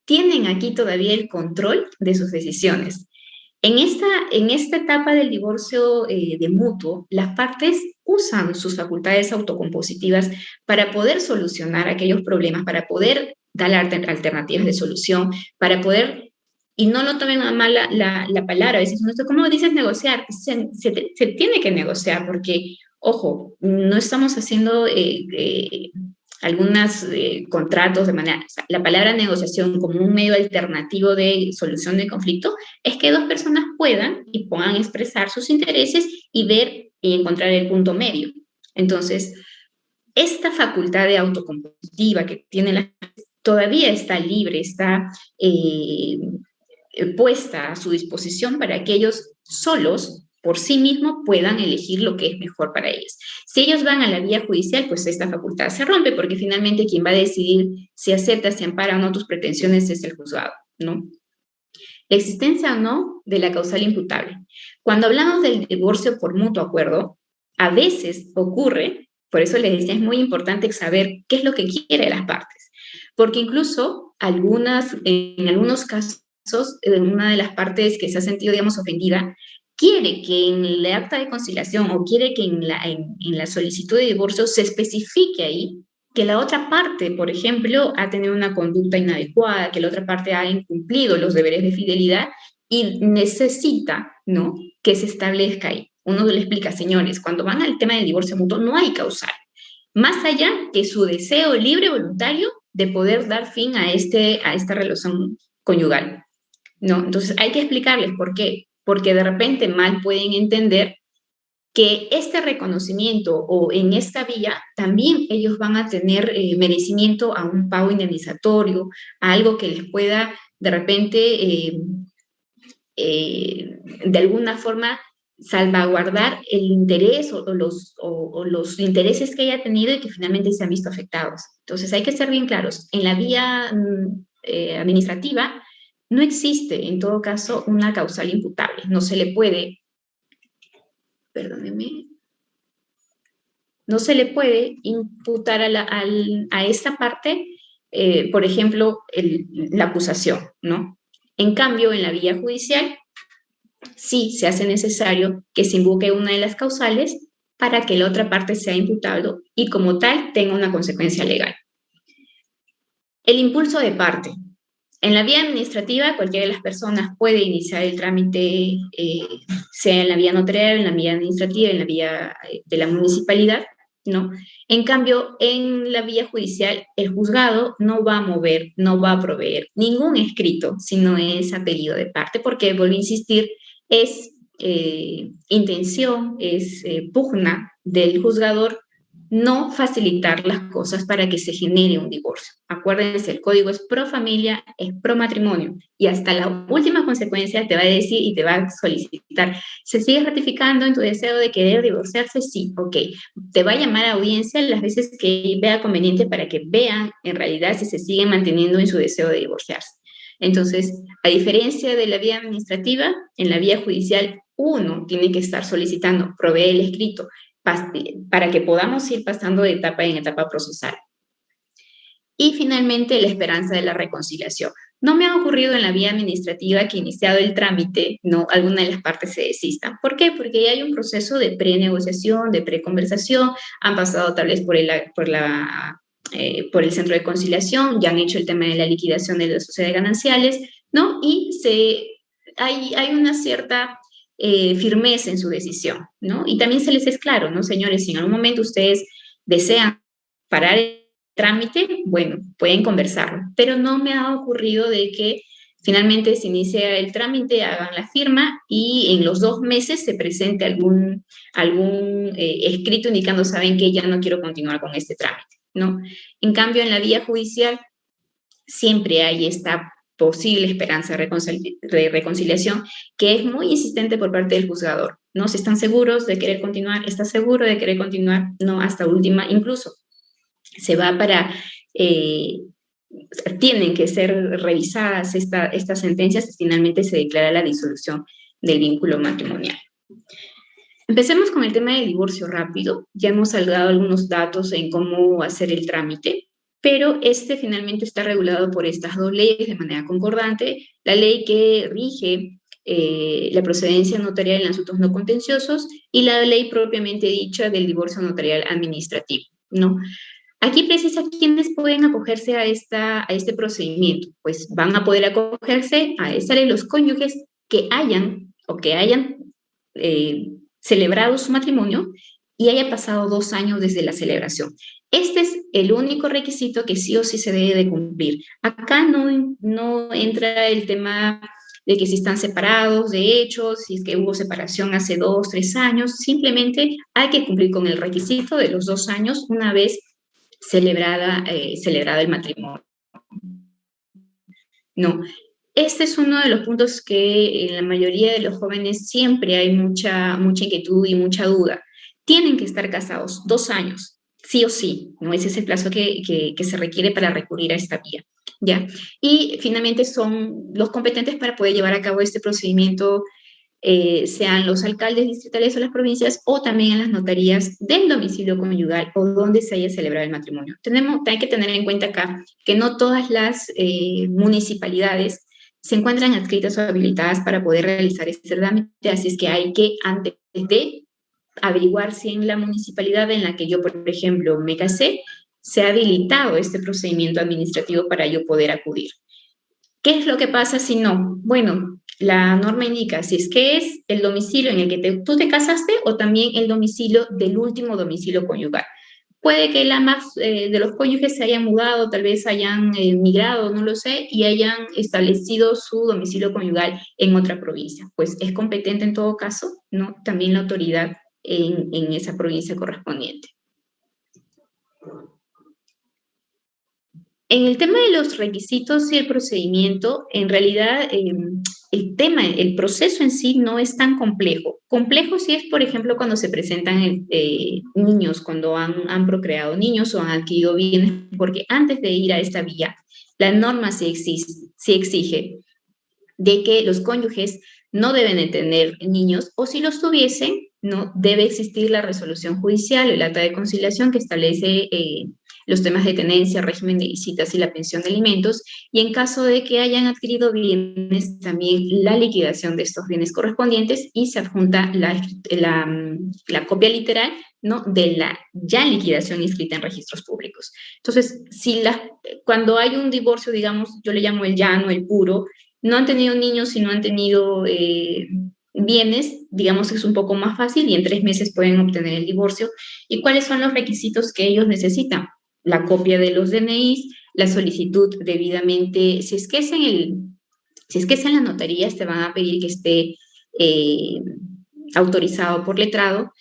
tienen aquí todavía el control de sus decisiones. En esta etapa del divorcio de mutuo, las partes usan sus facultades autocompositivas para poder solucionar aquellos problemas, para poder dar alternativas de solución, para poder, y no lo tomen a mal la palabra, a veces uno dice, ¿cómo dices negociar? Se tiene que negociar porque, ojo, no estamos haciendo algunos contratos de manera, o sea, la palabra negociación como un medio alternativo de solución de conflicto es que dos personas puedan y puedan expresar sus intereses y ver y encontrar el punto medio. Entonces, esta facultad de autocompositiva que tiene todavía está libre, está puesta a su disposición para que ellos solos, por sí mismos, puedan elegir lo que es mejor para ellos. Si ellos van a la vía judicial, pues esta facultad se rompe, porque finalmente quien va a decidir si acepta, si ampara o no tus pretensiones es el juzgado, ¿no? La existencia o no de la causal imputable. Cuando hablamos del divorcio por mutuo acuerdo, a veces ocurre, por eso les decía, es muy importante saber qué es lo que quieren las partes, porque incluso en algunos casos, una de las partes que se ha sentido, digamos, ofendida, quiere que en el acta de conciliación o quiere que en la solicitud de divorcio se especifique ahí que la otra parte, por ejemplo, ha tenido una conducta inadecuada, que la otra parte ha incumplido los deberes de fidelidad y necesita, ¿no?, que se establezca ahí. Uno le explica, señores, cuando van al tema del divorcio mutuo no hay causal, más allá que su deseo libre, voluntario, de poder dar fin a esta relación conyugal, ¿no? Entonces hay que explicarles por qué, porque de repente mal pueden entender que este reconocimiento o en esta vía también ellos van a tener merecimiento a un pago indemnizatorio, a algo que les pueda de repente de alguna forma salvaguardar el interés o los intereses que haya tenido y que finalmente se han visto afectados. Entonces hay que ser bien claros, en la vía administrativa no existe en todo caso una causal imputable, no se le puede, perdónenme, no se le puede imputar a esta parte, por ejemplo, la acusación, ¿no? En cambio, en la vía judicial, sí se hace necesario que se invoque una de las causales para que la otra parte sea imputable y como tal tenga una consecuencia legal. El impulso de parte. En la vía administrativa, cualquiera de las personas puede iniciar el trámite, sea en la vía notarial, en la vía administrativa, en la vía de la municipalidad, ¿no? En cambio, en la vía judicial, el juzgado no va a mover, no va a proveer ningún escrito si no es a pedido de parte, porque, vuelvo a insistir, es intención, es pugna del juzgador no facilitar las cosas para que se genere un divorcio. Acuérdense, el código es pro familia, es pro matrimonio, y hasta la última consecuencia te va a decir y te va a solicitar, ¿se sigue ratificando en tu deseo de querer divorciarse? Sí, ok. Te va a llamar a audiencia las veces que vea conveniente para que vean en realidad si se siguen manteniendo en su deseo de divorciarse. Entonces, a diferencia de la vía administrativa, en la vía judicial uno tiene que estar solicitando, provee el escrito, para que podamos ir pasando de etapa en etapa procesal. Y finalmente, la esperanza de la reconciliación. No me ha ocurrido en la vía administrativa que iniciado el trámite, no, alguna de las partes se desistan. ¿Por qué? Porque ya hay un proceso de prenegociación, de preconversación, han pasado tal vez por el centro de conciliación, ya han hecho el tema de la liquidación de las sociedades gananciales, ¿no? Y hay una cierta firmeza en su decisión, ¿no? Y también se les es claro, ¿no? Señores, si en algún momento ustedes desean parar el trámite, bueno, pueden conversarlo, pero no me ha ocurrido de que finalmente se inicia el trámite, hagan la firma y en los 2 meses se presente algún escrito indicando, saben que ya no quiero continuar con este trámite, ¿no? En cambio, en la vía judicial siempre hay esta posible esperanza de reconciliación, que es muy insistente por parte del juzgador, ¿no? Si están seguros de querer continuar, ¿está seguro de querer continuar? No, hasta última, incluso se va tienen que ser revisadas estas sentencias y finalmente se declara la disolución del vínculo matrimonial. Empecemos con el tema del divorcio rápido. Ya hemos dado algunos datos en cómo hacer el trámite, pero finalmente está regulado por estas 2 leyes de manera concordante. La ley que rige la procedencia notarial en asuntos no contenciosos y la ley propiamente dicha del divorcio notarial administrativo, ¿no? Aquí precisa quiénes pueden acogerse a este procedimiento. Pues van a poder acogerse a esta ley los cónyuges que hayan celebrado su matrimonio y haya pasado 2 años desde la celebración. Este es el único requisito que sí o sí se debe de cumplir. Acá no entra el tema de que si están separados, de hecho, si es que hubo separación hace 2, 3 años, simplemente hay que cumplir con el requisito de los 2 años una vez celebrado el matrimonio. No, este es uno de los puntos que en la mayoría de los jóvenes siempre hay mucha inquietud y mucha duda. Tienen que estar casados 2 años, sí o sí, ¿no? Ese es el plazo que se requiere para recurrir a esta vía, ¿ya? Y finalmente son los competentes para poder llevar a cabo este procedimiento, sean los alcaldes distritales o las provincias, o también en las notarías del domicilio conyugal o donde se haya celebrado el matrimonio. Hay que tener en cuenta acá que no todas las municipalidades se encuentran adscritas o habilitadas para poder realizar este trámite, así es que hay que, antes de averiguar si en la municipalidad en la que yo, por ejemplo, me casé, se ha habilitado este procedimiento administrativo para yo poder acudir. ¿Qué es lo que pasa si no? Bueno, la norma indica si es que es el domicilio en el que tú te casaste o también el domicilio del último domicilio conyugal. Puede que ambas de los cónyuges se hayan mudado, tal vez hayan migrado, no lo sé, y hayan establecido su domicilio conyugal en otra provincia. Pues es competente en todo caso, ¿no? También la autoridad en esa provincia correspondiente. En el tema de los requisitos y el procedimiento, en realidad el proceso en sí no es tan complejo. Complejo sí es, por ejemplo, cuando se presentan niños, cuando han procreado niños o han adquirido bienes, porque antes de ir a esta vía, la norma sí exige de que los cónyuges no deben de tener niños, o si los tuviesen, no debe existir la resolución judicial o el acta de conciliación que establece los temas de tenencia, régimen de visitas y la pensión de alimentos, y en caso de que hayan adquirido bienes, también la liquidación de estos bienes correspondientes, y se adjunta la copia literal, ¿no?, de la ya liquidación inscrita en registros públicos. Entonces, cuando hay un divorcio, digamos, yo le llamo el llano, el puro, no han tenido niños y no han tenido bienes, digamos que es un poco más fácil y en 3 meses pueden obtener el divorcio. ¿Y cuáles son los requisitos que ellos necesitan? La copia de los DNIs, la solicitud debidamente, si es que es en la notaría, te van a pedir que esté autorizado por letrado.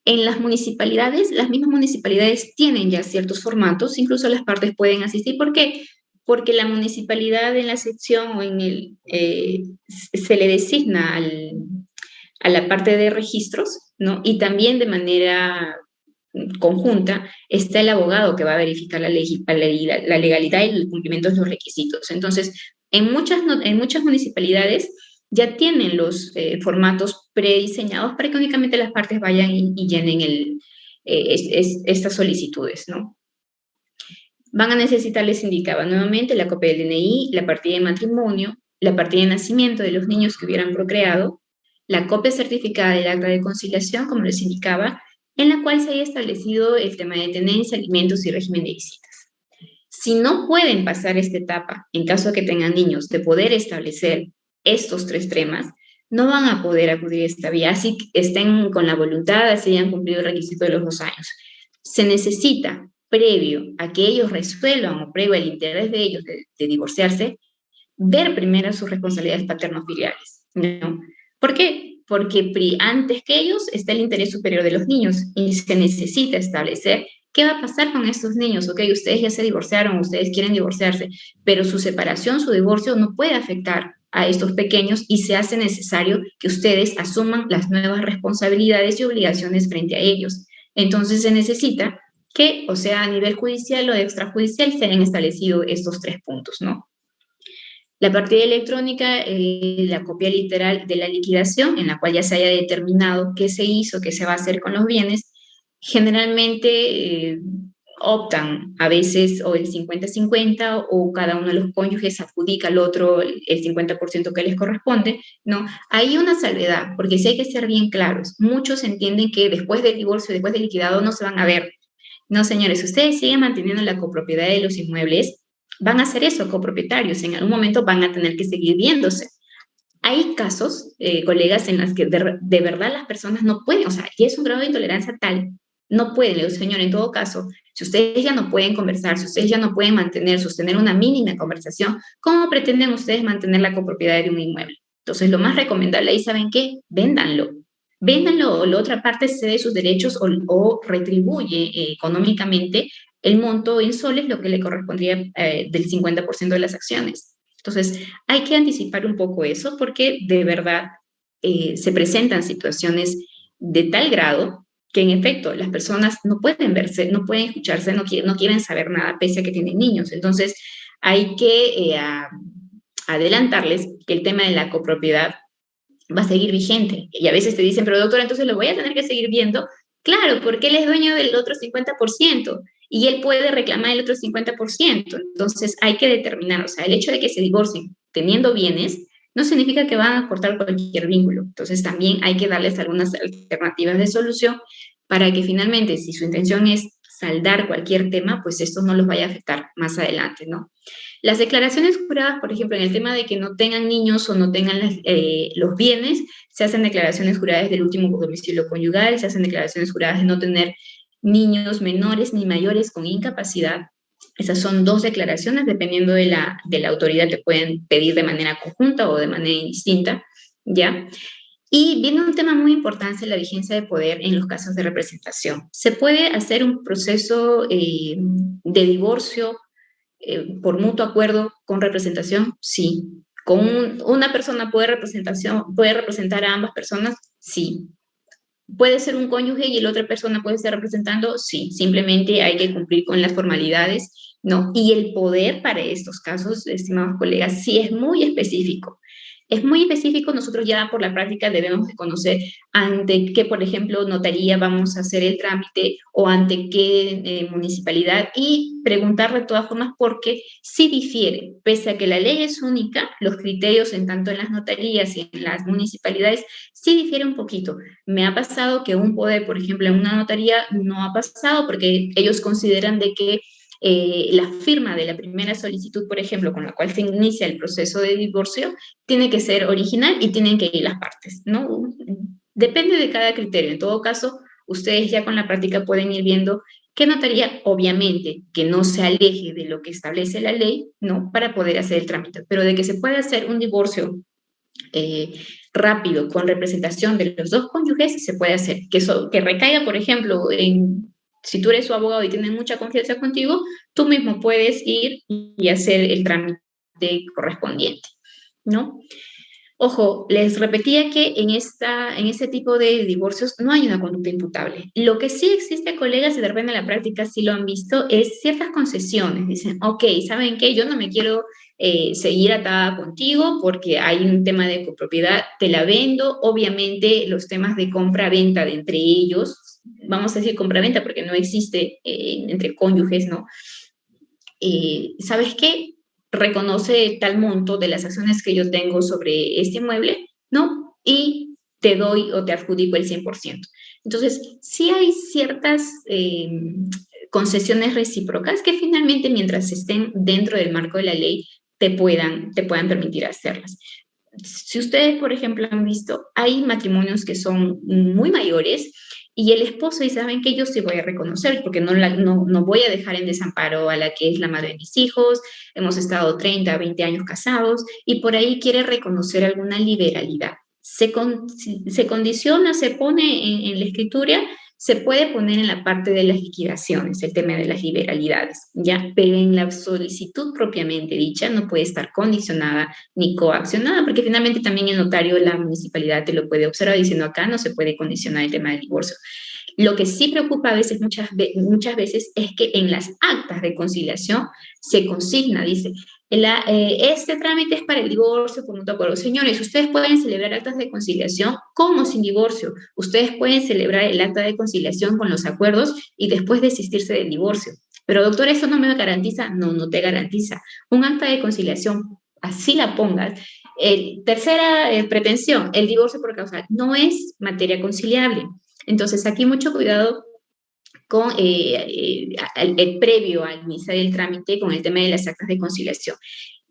En las municipalidades, las mismas municipalidades tienen ya ciertos formatos, incluso las partes pueden asistir. ¿Por qué? Porque la municipalidad en la sección o en se le designa a la parte de registros, ¿no? Y también de manera conjunta está el abogado que va a verificar la legalidad y el cumplimiento de los requisitos. Entonces, en muchas municipalidades ya tienen los formatos prediseñados para que únicamente las partes vayan y llenen estas solicitudes, ¿no? Van a necesitar, les indicaba nuevamente, la copia del DNI, la partida de matrimonio, la partida de nacimiento de los niños que hubieran procreado, la copia certificada del acta de conciliación, como les indicaba, en la cual se haya establecido el tema de tenencia, alimentos y régimen de visitas. Si no pueden pasar esta etapa, en caso de que tengan niños, de poder establecer estos 3 temas, no van a poder acudir a esta vía, así que estén con la voluntad, así hayan cumplido el requisito de los 2 años. Se necesita, previo a que ellos resuelvan o previo al interés de ellos de divorciarse, ver primero sus responsabilidades paterno-filiales, ¿no? ¿Por qué? Porque antes que ellos está el interés superior de los niños y se necesita establecer qué va a pasar con estos niños. Ok, ustedes ya se divorciaron, ustedes quieren divorciarse, pero su separación, su divorcio no puede afectar a estos pequeños y se hace necesario que ustedes asuman las nuevas responsabilidades y obligaciones frente a ellos. Entonces se necesita que, o sea, a nivel judicial o extrajudicial, se hayan establecido estos 3 puntos, ¿no? La partida electrónica, la copia literal de la liquidación, en la cual ya se haya determinado qué se hizo, qué se va a hacer con los bienes, generalmente optan a veces o el 50-50 o cada uno de los cónyuges adjudica al otro el 50% que les corresponde, ¿no? Hay una salvedad, porque sí hay que ser bien claros. Muchos entienden que después del divorcio, después del liquidado, no se van a ver. No, señores, ustedes siguen manteniendo la copropiedad de los inmuebles, van a hacer eso, copropietarios, en algún momento van a tener que seguir viéndose. Hay casos, colegas, en las que de verdad las personas no pueden, o sea, y es un grado de intolerancia tal, no pueden. Le digo, señor, en todo caso, si ustedes ya no pueden conversar, si ustedes ya no pueden sostener una mínima conversación, ¿cómo pretenden ustedes mantener la copropiedad de un inmueble? Entonces, lo más recomendable ahí, ¿saben qué? Véndanlo. Véndanlo, o la otra parte cede sus derechos o retribuye económicamente el monto en soles, lo que le correspondría del 50% de las acciones. Entonces, hay que anticipar un poco eso porque de verdad se presentan situaciones de tal grado que en efecto las personas no pueden verse, no pueden escucharse, no quieren saber nada pese a que tienen niños. Entonces, hay que adelantarles que el tema de la copropiedad va a seguir vigente. Y a veces te dicen, pero doctora, entonces lo voy a tener que seguir viendo. Claro, porque él es dueño del otro 50% y él puede reclamar el otro 50%. Entonces hay que determinar, o sea, el hecho de que se divorcien teniendo bienes no significa que van a cortar cualquier vínculo. Entonces también hay que darles algunas alternativas de solución para que finalmente, si su intención es saldar cualquier tema, pues esto no los vaya a afectar más adelante, ¿no? Las declaraciones juradas, por ejemplo, en el tema de que no tengan niños o no tengan los bienes, se hacen declaraciones juradas del último domicilio conyugal, se hacen declaraciones juradas de no tener niños menores ni mayores con incapacidad. Esas son 2 declaraciones, dependiendo de la autoridad, que pueden pedir de manera conjunta o de manera indistinta, ¿ya? Y viene un tema muy importante, la vigencia de poder en los casos de representación. ¿Se puede hacer un proceso de divorcio por mutuo acuerdo con representación? Sí. ¿Con una persona puede representar a ambas personas? Sí. ¿Puede ser un cónyuge y la otra persona puede estar representando? Sí. Simplemente hay que cumplir con las formalidades, ¿no? Y el poder para estos casos, estimados colegas, sí es muy específico. Es muy específico. Nosotros ya por la práctica debemos de conocer ante qué, por ejemplo, notaría vamos a hacer el trámite o ante qué municipalidad, y preguntar de todas formas porque sí difiere. Pese a que la ley es única, los criterios en tanto en las notarías y en las municipalidades sí difiere un poquito. Me ha pasado que un poder, por ejemplo, en una notaría no ha pasado porque ellos consideran de que la firma de la primera solicitud, por ejemplo, con la cual se inicia el proceso de divorcio, tiene que ser original y tienen que ir las partes, ¿no? Depende de cada criterio. En todo caso, ustedes ya con la práctica pueden ir viendo qué notaría, obviamente, que no se aleje de lo que establece la ley, ¿no? Para poder hacer el trámite. Pero de que se puede hacer un divorcio rápido, con representación de los dos cónyuges, se puede hacer. Que recaiga, por ejemplo, si tú eres su abogado y tienes mucha confianza contigo, tú mismo puedes ir y hacer el trámite correspondiente, ¿no? Ojo, les repetía que en este tipo de divorcios no hay una conducta imputable. Lo que sí existe, colegas, y de repente en la práctica sí lo han visto, es ciertas concesiones. Dicen, ok, ¿saben qué? Yo no me quiero seguir atada contigo porque hay un tema de copropiedad, te la vendo. Obviamente los temas de compra-venta de entre ellos, vamos a decir compra-venta porque no existe entre cónyuges, ¿no? ¿Sabes qué? Reconoce tal monto de las acciones que yo tengo sobre este inmueble, ¿no? Y te doy o te adjudico el 100%. Entonces, sí hay ciertas concesiones recíprocas que finalmente, mientras estén dentro del marco de la ley, te puedan permitir hacerlas. Si ustedes, por ejemplo, han visto, hay matrimonios que son muy mayores y el esposo dice, ¿saben qué? Yo sí voy a reconocer porque no voy a dejar en desamparo a la que es la madre de mis hijos, hemos estado 30, 20 años casados y por ahí quiere reconocer alguna liberalidad. Se condiciona, se pone en la escritura, se puede poner en la parte de las liquidaciones, el tema de las liberalidades, ¿ya? Pero en la solicitud propiamente dicha no puede estar condicionada ni coaccionada, porque finalmente también el notario, la municipalidad te lo puede observar diciendo acá no se puede condicionar el tema del divorcio. Lo que sí preocupa a veces, muchas veces, es que en las actas de conciliación se consigna, dice, este trámite es para el divorcio por mutuo acuerdo. Señores, ustedes pueden celebrar actas de conciliación con o sin divorcio. Ustedes pueden celebrar el acta de conciliación con los acuerdos y después desistirse del divorcio. Pero doctor, ¿eso no me garantiza? No, no te garantiza. Un acta de conciliación, así la pongas. Tercera pretensión, el divorcio por causal, no es materia conciliable. Entonces, aquí mucho cuidado con el previo al iniciar el trámite con el tema de las actas de conciliación.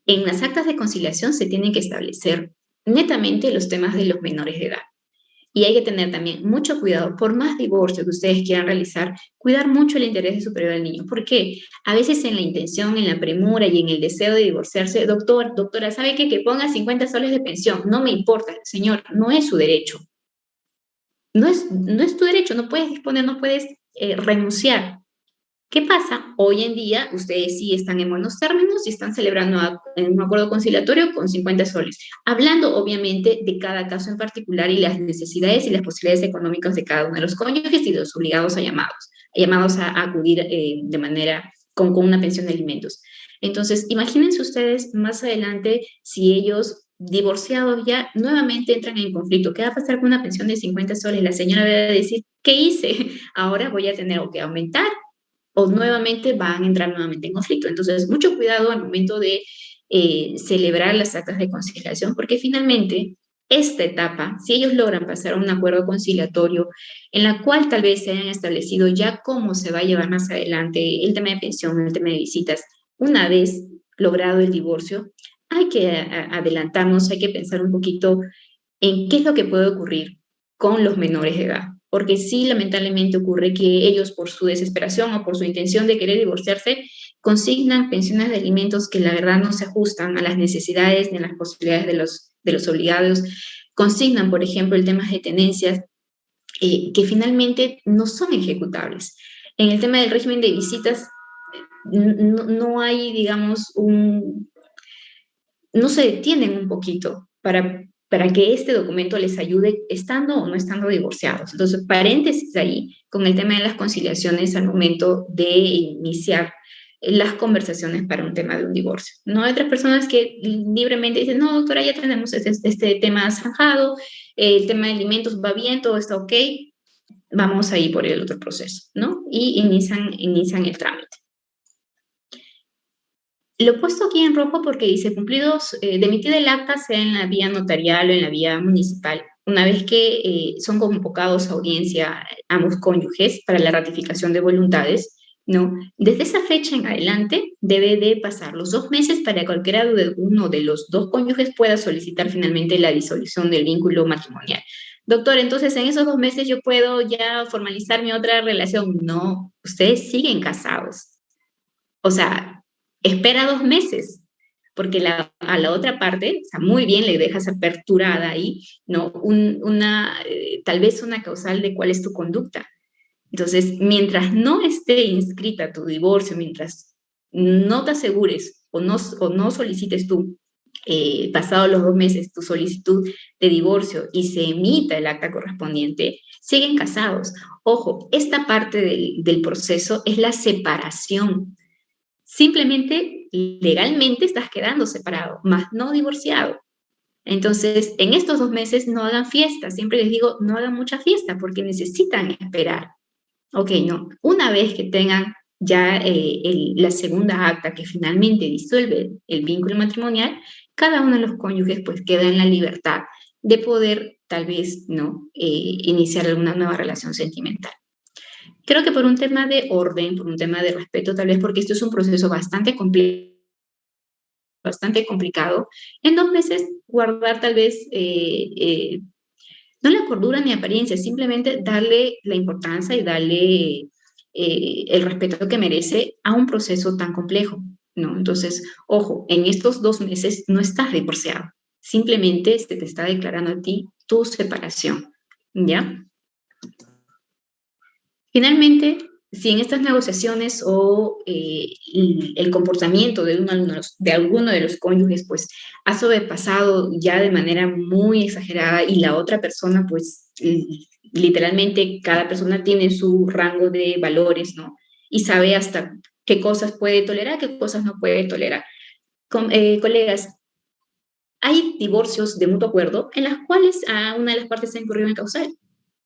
En las actas de conciliación se tienen que establecer netamente los temas de los menores de edad. Y hay que tener también mucho cuidado, por más divorcio que ustedes quieran realizar, cuidar mucho el interés superior del niño. Porque a veces en la intención, en la premura y en el deseo de divorciarse, doctora, ¿sabe qué? Que ponga 50 soles de pensión, no me importa, señor, no es su derecho. No es tu derecho, no puedes disponer, no puedes renunciar. ¿Qué pasa? Hoy en día ustedes sí están en buenos términos y están celebrando un acuerdo conciliatorio con 50 soles, hablando obviamente de cada caso en particular y las necesidades y las posibilidades económicas de cada uno de los cónyuges y de los obligados llamados a acudir de manera con una pensión de alimentos. Entonces, imagínense ustedes más adelante si ellos divorciados ya nuevamente entran en conflicto. ¿Qué va a pasar con una pensión de 50 soles? La señora debe decir, ¿qué hice? Ahora voy a tener que aumentar o nuevamente van a entrar nuevamente en conflicto. Entonces, mucho cuidado al momento de celebrar las actas de conciliación, porque finalmente esta etapa, si ellos logran pasar a un acuerdo conciliatorio en la cual tal vez se hayan establecido ya cómo se va a llevar más adelante el tema de pensión, el tema de visitas, una vez logrado el divorcio, hay que adelantarnos, hay que pensar un poquito en qué es lo que puede ocurrir con los menores de edad. Porque sí, lamentablemente ocurre que ellos, por su desesperación o por su intención de querer divorciarse, consignan pensiones de alimentos que la verdad no se ajustan a las necesidades ni a las posibilidades de los obligados. Consignan, por ejemplo, el tema de tenencias que finalmente no son ejecutables. En el tema del régimen de visitas, no hay, digamos, no se detienen un poquito para que este documento les ayude estando o no estando divorciados. Entonces, paréntesis ahí con el tema de las conciliaciones al momento de iniciar las conversaciones para un tema de un divorcio. No hay otras personas que libremente dicen, no, doctora, ya tenemos este tema zanjado, el tema de alimentos va bien, todo está ok, vamos a ir por el otro proceso, ¿no? Y inician el trámite. Lo he puesto aquí en rojo porque dice cumplidos de emitir el acta, sea en la vía notarial o en la vía municipal, una vez que son convocados a audiencia ambos cónyuges para la ratificación de voluntades, ¿no? Desde esa fecha en adelante debe de pasar los 2 meses para que cualquiera de uno de los dos cónyuges pueda solicitar finalmente la disolución del vínculo matrimonial. Doctor, entonces en esos 2 meses yo puedo ya formalizar mi otra relación. No, ustedes siguen casados. O sea, espera 2 meses, porque a la otra parte, o sea, muy bien le dejas aperturada ahí, ¿no? Tal vez una causal de cuál es tu conducta. Entonces, mientras no esté inscrita tu divorcio, mientras no te asegures o no solicites tú, pasados los 2 meses, tu solicitud de divorcio y se emita el acta correspondiente, siguen casados. Ojo, esta parte del proceso es la separación. Simplemente, legalmente estás quedando separado, más no divorciado. Entonces, en estos 2 meses no hagan fiesta. Siempre les digo, no hagan mucha fiesta porque necesitan esperar. Ok, no. Una vez que tengan ya la segunda acta que finalmente disuelve el vínculo matrimonial, cada uno de los cónyuges pues queda en la libertad de poder tal vez no iniciar alguna nueva relación sentimental. Creo que por un tema de orden, por un tema de respeto, tal vez porque esto es un proceso bastante complejo, bastante complicado, en 2 meses guardar tal vez no la cordura ni apariencia, simplemente darle la importancia y darle el respeto que merece a un proceso tan complejo, ¿no? Entonces, ojo, en estos 2 meses no estás divorciado, simplemente se te está declarando a ti tu separación, ¿ya? Finalmente, si en estas negociaciones o el comportamiento de alguno de los cónyuges pues ha sobrepasado ya de manera muy exagerada y la otra persona pues literalmente cada persona tiene su rango de valores, ¿no? Y sabe hasta qué cosas puede tolerar, qué cosas no puede tolerar. Colegas, hay divorcios de mutuo acuerdo en las cuales a una de las partes se ha incurrido en causal.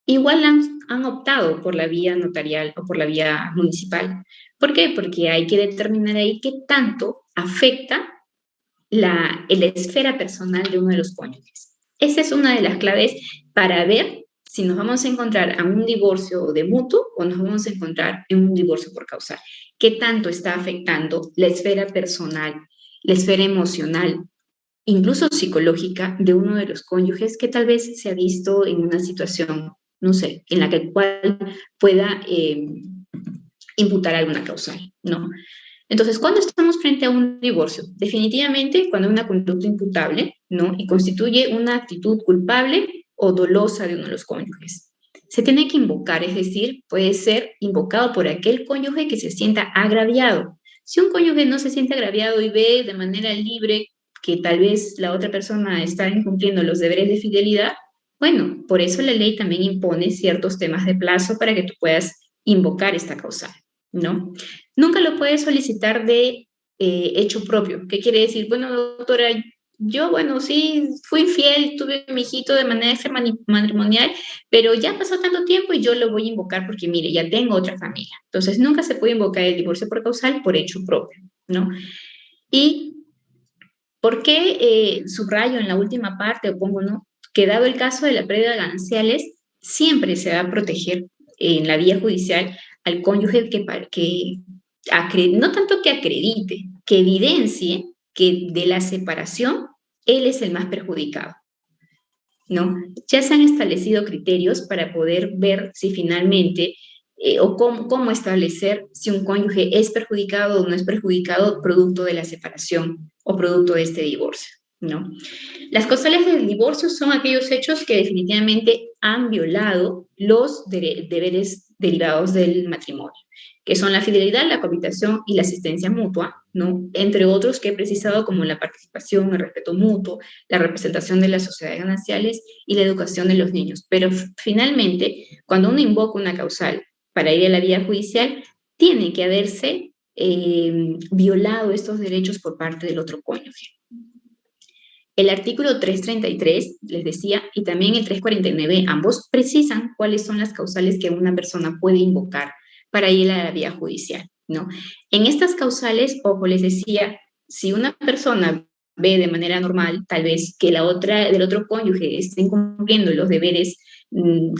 Igual han optado por la vía notarial o por la vía municipal. ¿Por qué? Porque hay que determinar ahí qué tanto afecta la esfera personal de uno de los cónyuges. Esa es una de las claves para ver si nos vamos a encontrar a un divorcio de mutuo o nos vamos a encontrar en un divorcio por causal. ¿Qué tanto está afectando la esfera personal, la esfera emocional, incluso psicológica de uno de los cónyuges que tal vez se ha visto en una situación, no sé, en la que cual pueda imputar alguna causal, ¿no? Entonces, ¿cuándo estamos frente a un divorcio? Definitivamente cuando hay una conducta imputable, ¿no? Y constituye una actitud culpable o dolosa de uno de los cónyuges. Se tiene que invocar, es decir, puede ser invocado por aquel cónyuge que se sienta agraviado. Si un cónyuge no se siente agraviado y ve de manera libre que tal vez la otra persona está incumpliendo los deberes de fidelidad, bueno, por eso la ley también impone ciertos temas de plazo para que tú puedas invocar esta causal, ¿no? Nunca lo puedes solicitar de hecho propio. ¿Qué quiere decir? Bueno, doctora, yo, bueno, sí, fui infiel, tuve a mi hijito de manera extramatrimonial, pero ya pasó tanto tiempo y yo lo voy a invocar porque, mire, ya tengo otra familia. Entonces, nunca se puede invocar el divorcio por causal por hecho propio, ¿no? Y ¿por qué subrayo en la última parte o pongo, no? Que dado el caso de la pérdida de gananciales, siempre se va a proteger en la vía judicial al cónyuge no tanto que acredite, que evidencie que de la separación él es el más perjudicado, ¿no? Ya se han establecido criterios para poder ver si finalmente o cómo establecer si un cónyuge es perjudicado o no es perjudicado producto de la separación o producto de este divorcio, ¿no? Las causales del divorcio son aquellos hechos que definitivamente han violado los deberes derivados del matrimonio, que son la fidelidad, la cohabitación y la asistencia mutua, ¿no? Entre otros que he precisado como la participación, el respeto mutuo, la representación de las sociedades gananciales y la educación de los niños. Pero finalmente, cuando uno invoca una causal para ir a la vía judicial, tiene que haberse violado estos derechos por parte del otro cónyuge. El artículo 333, les decía, y también el 349, ambos precisan cuáles son las causales que una persona puede invocar para ir a la vía judicial, ¿no? En estas causales, ojo, les decía, si una persona ve de manera normal, tal vez que del otro cónyuge esté incumpliendo los deberes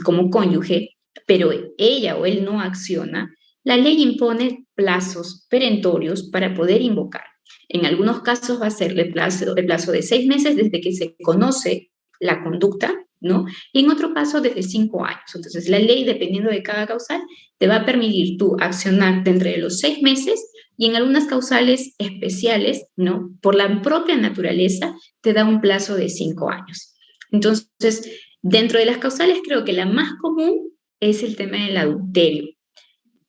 como cónyuge, pero ella o él no acciona, la ley impone plazos perentorios para poder invocar. En algunos casos va a ser el plazo de 6 meses desde que se conoce la conducta, ¿no? Y en otro caso desde 5 años. Entonces la ley, dependiendo de cada causal, te va a permitir tú accionar dentro de los 6 meses y en algunas causales especiales, ¿no? Por la propia naturaleza, te da un plazo de 5 años. Entonces, dentro de las causales, creo que la más común es el tema del adulterio,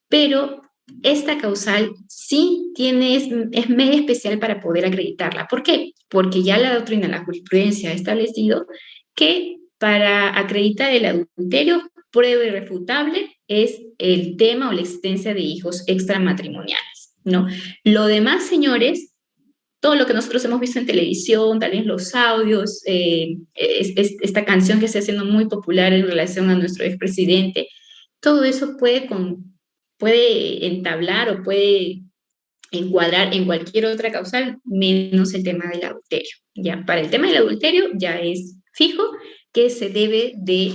pero esta causal sí es media especial para poder acreditarla. ¿Por qué? Porque ya la doctrina, la jurisprudencia ha establecido que para acreditar el adulterio, prueba irrefutable es el tema o la existencia de hijos extramatrimoniales, ¿no? Lo demás, señores, todo lo que nosotros hemos visto en televisión, tal vez los audios, esta canción que está siendo muy popular en relación a nuestro expresidente, todo eso puede entablar o puede encuadrar en cualquier otra causal, menos el tema del adulterio. ¿Ya? Para el tema del adulterio ya es fijo que se debe de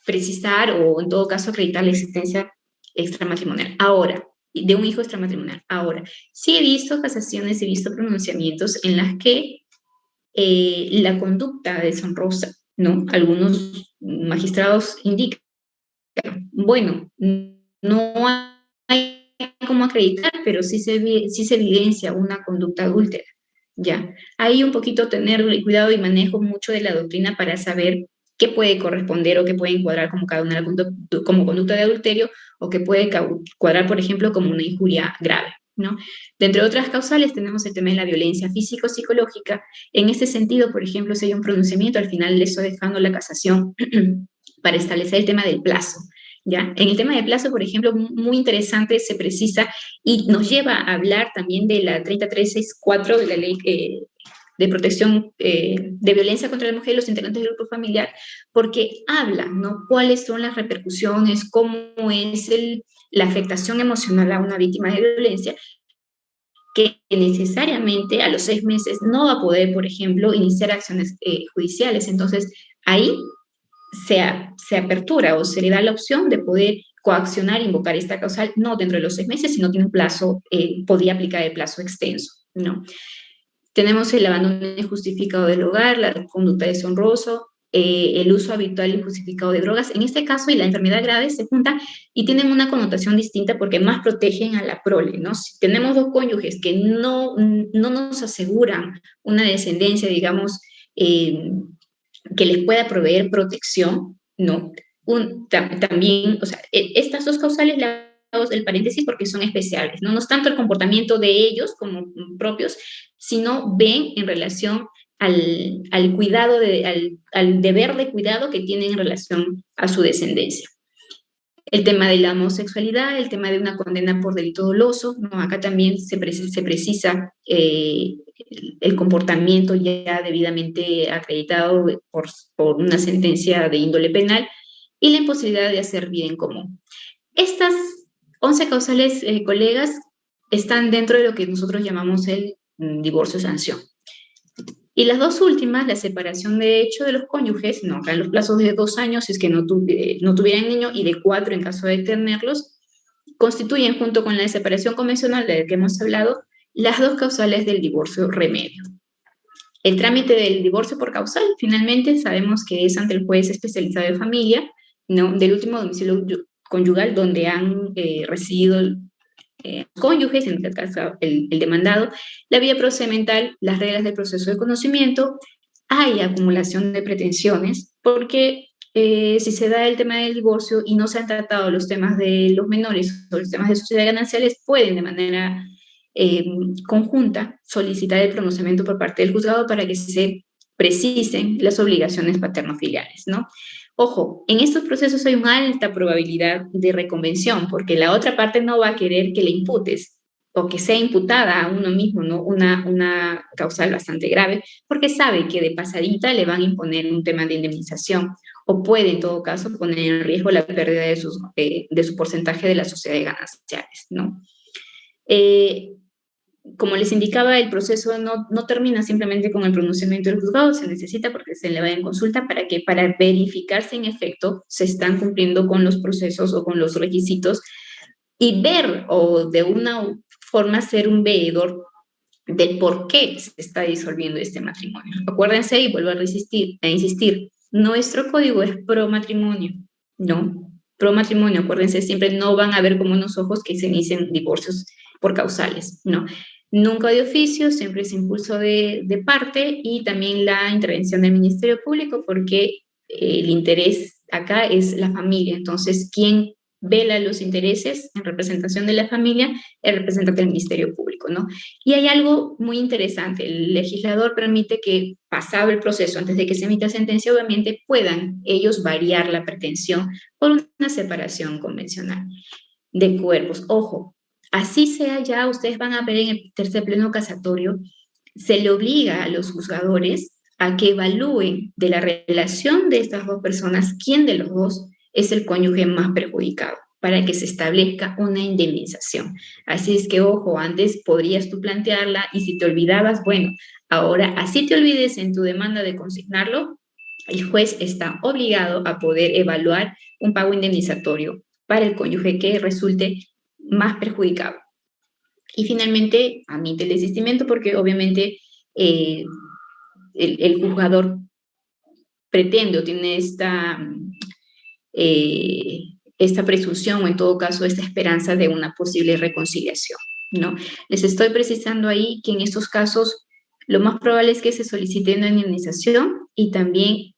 precisar o en todo caso acreditar la existencia extramatrimonial. Ahora, de un hijo extramatrimonial. Ahora, sí he visto casaciones, he visto pronunciamientos en las que la conducta deshonrosa, ¿no? Algunos magistrados indican, bueno, no hay cómo acreditar, pero sí se evidencia una conducta adúltera, ¿ya? Ahí un poquito tener cuidado y manejo mucho de la doctrina para saber qué puede corresponder o qué puede encuadrar como cada una como conducta de adulterio o qué puede cuadrar, por ejemplo, como una injuria grave, ¿no? De entre otras causales tenemos el tema de la violencia físico-psicológica. En este sentido, por ejemplo, si hay un pronunciamiento, al final le estoy dejando la casación para establecer el tema del plazo. ¿Ya? En el tema de plazo, por ejemplo, muy interesante, se precisa y nos lleva a hablar también de la 3364 de la ley de protección de violencia contra la mujer y los integrantes del grupo familiar, porque habla, ¿no? Cuáles son las repercusiones, cómo es la afectación emocional a una víctima de violencia, que necesariamente a los 6 meses no va a poder, por ejemplo, iniciar acciones judiciales. Entonces, ahí se apertura o se le da la opción de poder coaccionar, invocar esta causal, no dentro de los 6 meses, sino tiene un plazo, podría aplicar el plazo extenso, ¿no? Tenemos el abandono injustificado del hogar, la conducta deshonrosa, el uso habitual injustificado de drogas. En este caso, y la enfermedad grave se juntan y tienen una connotación distinta porque más protegen a la prole, ¿no? Si tenemos dos cónyuges que no nos aseguran una descendencia, digamos, que les pueda proveer protección, ¿no? También, o sea, estas dos causales las hago el paréntesis porque son especiales, ¿no? No es tanto el comportamiento de ellos como propios, sino ven en relación al cuidado, al deber de cuidado que tienen en relación a su descendencia. El tema de la homosexualidad, el tema de una condena por delito doloso, ¿no? Acá también se precisa el comportamiento ya debidamente acreditado por una sentencia de índole penal y la imposibilidad de hacer vida en común. Estas 11 causales, colegas, están dentro de lo que nosotros llamamos el divorcio-sanción. Y las dos últimas, la separación de hecho de los cónyuges, no, acá en los plazos de 2 años si es que no tuvieran niño y de 4 en caso de tenerlos, constituyen junto con la separación convencional de la que hemos hablado, las dos causales del divorcio remedio. El trámite del divorcio por causal, finalmente, sabemos que es ante el juez especializado de familia, ¿no? Del último domicilio conyugal donde han residido cónyuges, en este caso el demandado, la vía procedimental, las reglas del proceso de conocimiento, hay acumulación de pretensiones, porque si se da el tema del divorcio y no se han tratado los temas de los menores o los temas de sociedades gananciales, pueden de manera conjunta solicitar el pronunciamiento por parte del juzgado para que se precisen las obligaciones paterno-filiales, ¿no? Ojo, en estos procesos hay una alta probabilidad de reconvención, porque la otra parte no va a querer que le imputes o que sea imputada a uno mismo, ¿no? Una causal bastante grave, porque sabe que de pasadita le van a imponer un tema de indemnización o puede, en todo caso, poner en riesgo la pérdida de su porcentaje de las sociedades gananciales, ¿no? Como les indicaba, el proceso no termina simplemente con el pronunciamiento del juzgado, se necesita porque se le va en consulta para verificar si en efecto se están cumpliendo con los procesos o con los requisitos y ver o de una forma ser un veedor del por qué se está disolviendo este matrimonio. Acuérdense y vuelvo a insistir, nuestro código es pro matrimonio, ¿no? Pro matrimonio, acuérdense, siempre no van a ver con unos ojos que se inicien divorcios por causales, ¿no? Nunca de oficio, siempre es impulso de parte y también la intervención del Ministerio Público porque el interés acá es la familia. Entonces, quien vela los intereses en representación de la familia, el representante del Ministerio Público, ¿no? Y hay algo muy interesante, el legislador permite que, pasado el proceso, antes de que se emita sentencia, obviamente puedan ellos variar la pretensión por una separación convencional de cuerpos. Ojo, así sea ya, ustedes van a ver en el tercer pleno casatorio, se le obliga a los juzgadores a que evalúen de la relación de estas dos personas quién de los dos es el cónyuge más perjudicado para que se establezca una indemnización. Así es que, ojo, antes podrías tú plantearla y si te olvidabas, bueno, ahora así te olvides en tu demanda de consignarlo, el juez está obligado a poder evaluar un pago indemnizatorio para el cónyuge que resulte más perjudicado. Y finalmente, admite el desistimiento porque obviamente el juzgador pretende o tiene esta presunción o en todo caso esta esperanza de una posible reconciliación, ¿no? Les estoy precisando ahí que en estos casos lo más probable es que se solicite una indemnización y también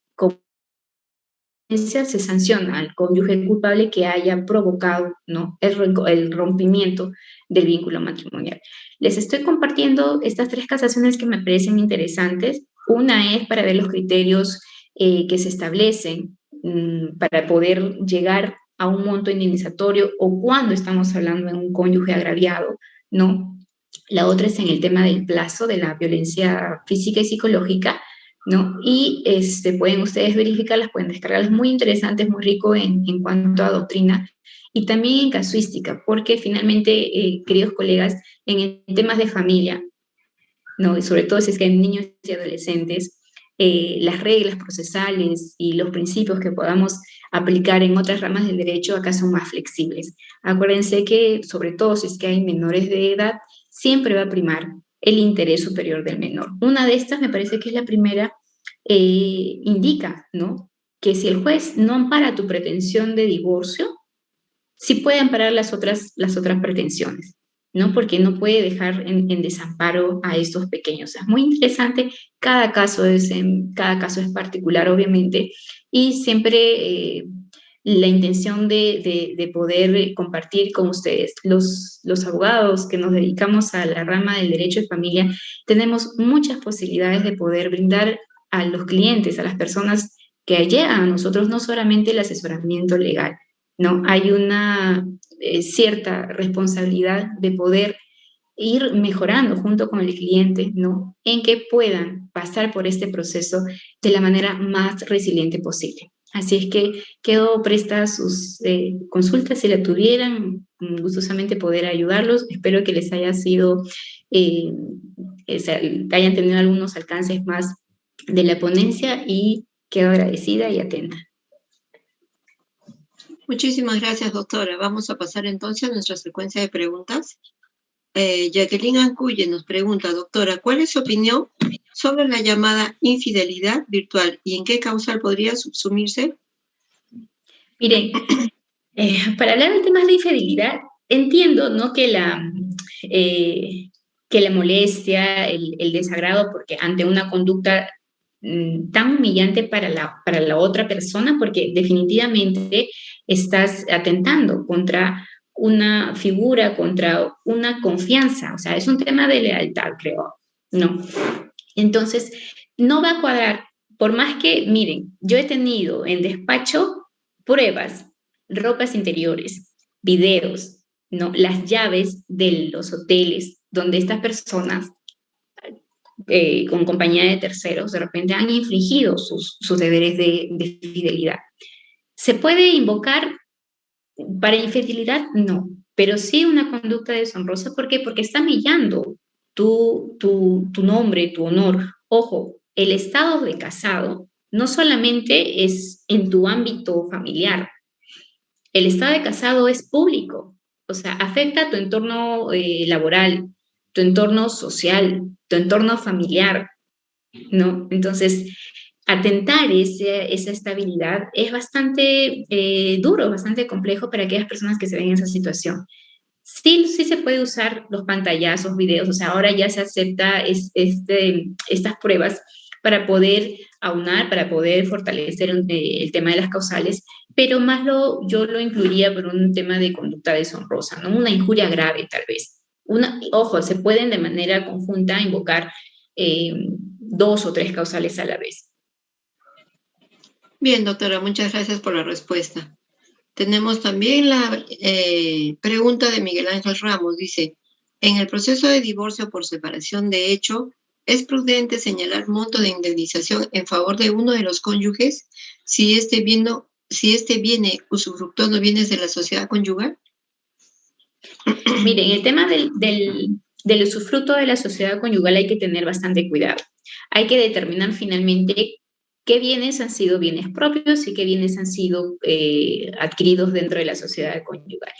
se sanciona al cónyuge culpable que haya provocado, ¿no?, el rompimiento del vínculo matrimonial. Les estoy compartiendo estas 3 casaciones que me parecen interesantes. Una es para ver los criterios que se establecen para poder llegar a un monto indemnizatorio o cuando estamos hablando de un cónyuge agraviado, ¿no? La otra es en el tema del plazo de la violencia física y psicológica, ¿no? Y pueden ustedes verificarlas, pueden descargarlas, muy interesantes, muy rico en cuanto a doctrina y también en casuística, porque finalmente, queridos colegas, en temas de familia, ¿no? Y sobre todo si es que hay niños y adolescentes, las reglas procesales y los principios que podamos aplicar en otras ramas del derecho acá son más flexibles. Acuérdense que, sobre todo si es que hay menores de edad, siempre va a primar el interés superior del menor. Una de estas, me parece que es la primera, indica, ¿no?, que si el juez no ampara tu pretensión de divorcio, sí puede amparar las otras pretensiones, ¿no? Porque no puede dejar en desamparo a estos pequeños. Es muy interesante, cada caso es particular, obviamente, y siempre la intención de poder compartir con ustedes. Los abogados que nos dedicamos a la rama del derecho de familia, tenemos muchas posibilidades de poder brindar a los clientes, a las personas que llegan a nosotros, no solamente el asesoramiento legal, ¿no? Hay una cierta responsabilidad de poder ir mejorando junto con el cliente, ¿no?, en que puedan pasar por este proceso de la manera más resiliente posible. Así es que quedo presta a sus consultas si la tuvieran, gustosamente poder ayudarlos. Espero que les haya sido, que hayan tenido algunos alcances más de la ponencia y quedo agradecida y atenta.
Muchísimas gracias, doctora. Vamos a pasar entonces a nuestra secuencia de preguntas. Jacqueline Ancuye nos pregunta, doctora, ¿cuál es su opinión sobre la llamada infidelidad virtual y en qué causal podría subsumirse?
Miren, para hablar de temas de infidelidad, entiendo, ¿no?, que la molestia, el desagrado, porque ante una conducta tan humillante para la otra persona, porque definitivamente estás atentando contra una figura, contra una confianza, o sea, es un tema de lealtad, creo, ¿no? Entonces, no va a cuadrar, por más que, miren, yo he tenido en despacho pruebas, ropas interiores, videos, ¿no?, las llaves de los hoteles donde estas personas con compañía de terceros de repente han infringido sus deberes de fidelidad. ¿Se puede invocar para infidelidad? No, pero sí una conducta deshonrosa. ¿Por qué? Porque está humillando tu nombre, tu honor. Ojo, el estado de casado no solamente es en tu ámbito familiar, el estado de casado es público, o sea, afecta a tu entorno laboral, tu entorno social, tu entorno familiar, ¿no? Entonces, atentar esa estabilidad es bastante duro, bastante complejo para aquellas personas que se ven en esa situación. Sí, sí se puede usar los pantallazos, videos, o sea, ahora ya se acepta estas pruebas para poder aunar, para poder fortalecer el tema de las causales, pero yo lo incluiría por un tema de conducta deshonrosa, ¿no? Una injuria grave tal vez. Ojo, se pueden de manera conjunta invocar dos o tres causales a la vez.
Bien, doctora, muchas gracias por la respuesta. Tenemos también la pregunta de Miguel Ángel Ramos. Dice, en el proceso de divorcio por separación de hecho, ¿es prudente señalar monto de indemnización en favor de uno de los cónyuges si este viene usufructuando bienes de la sociedad conyugal?
Miren, el tema del usufructo de la sociedad conyugal hay que tener bastante cuidado. Hay que determinar finalmente qué bienes han sido bienes propios y qué bienes han sido adquiridos dentro de la sociedad conyugal.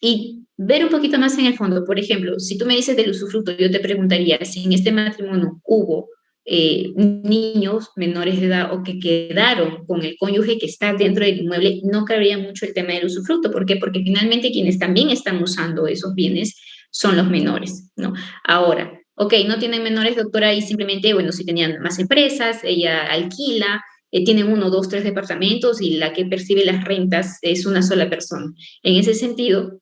Y ver un poquito más en el fondo. Por ejemplo, si tú me dices del usufructo, yo te preguntaría si en este matrimonio hubo niños menores de edad o que quedaron con el cónyuge que está dentro del inmueble, no cabría mucho el tema del usufructo. ¿Por qué? Porque finalmente quienes también están usando esos bienes son los menores, ¿no? Ahora, ok, no tienen menores, doctora, y simplemente, bueno, si tenían más empresas, ella alquila, tienen 1, 2, 3 departamentos y la que percibe las rentas es una sola persona. En ese sentido,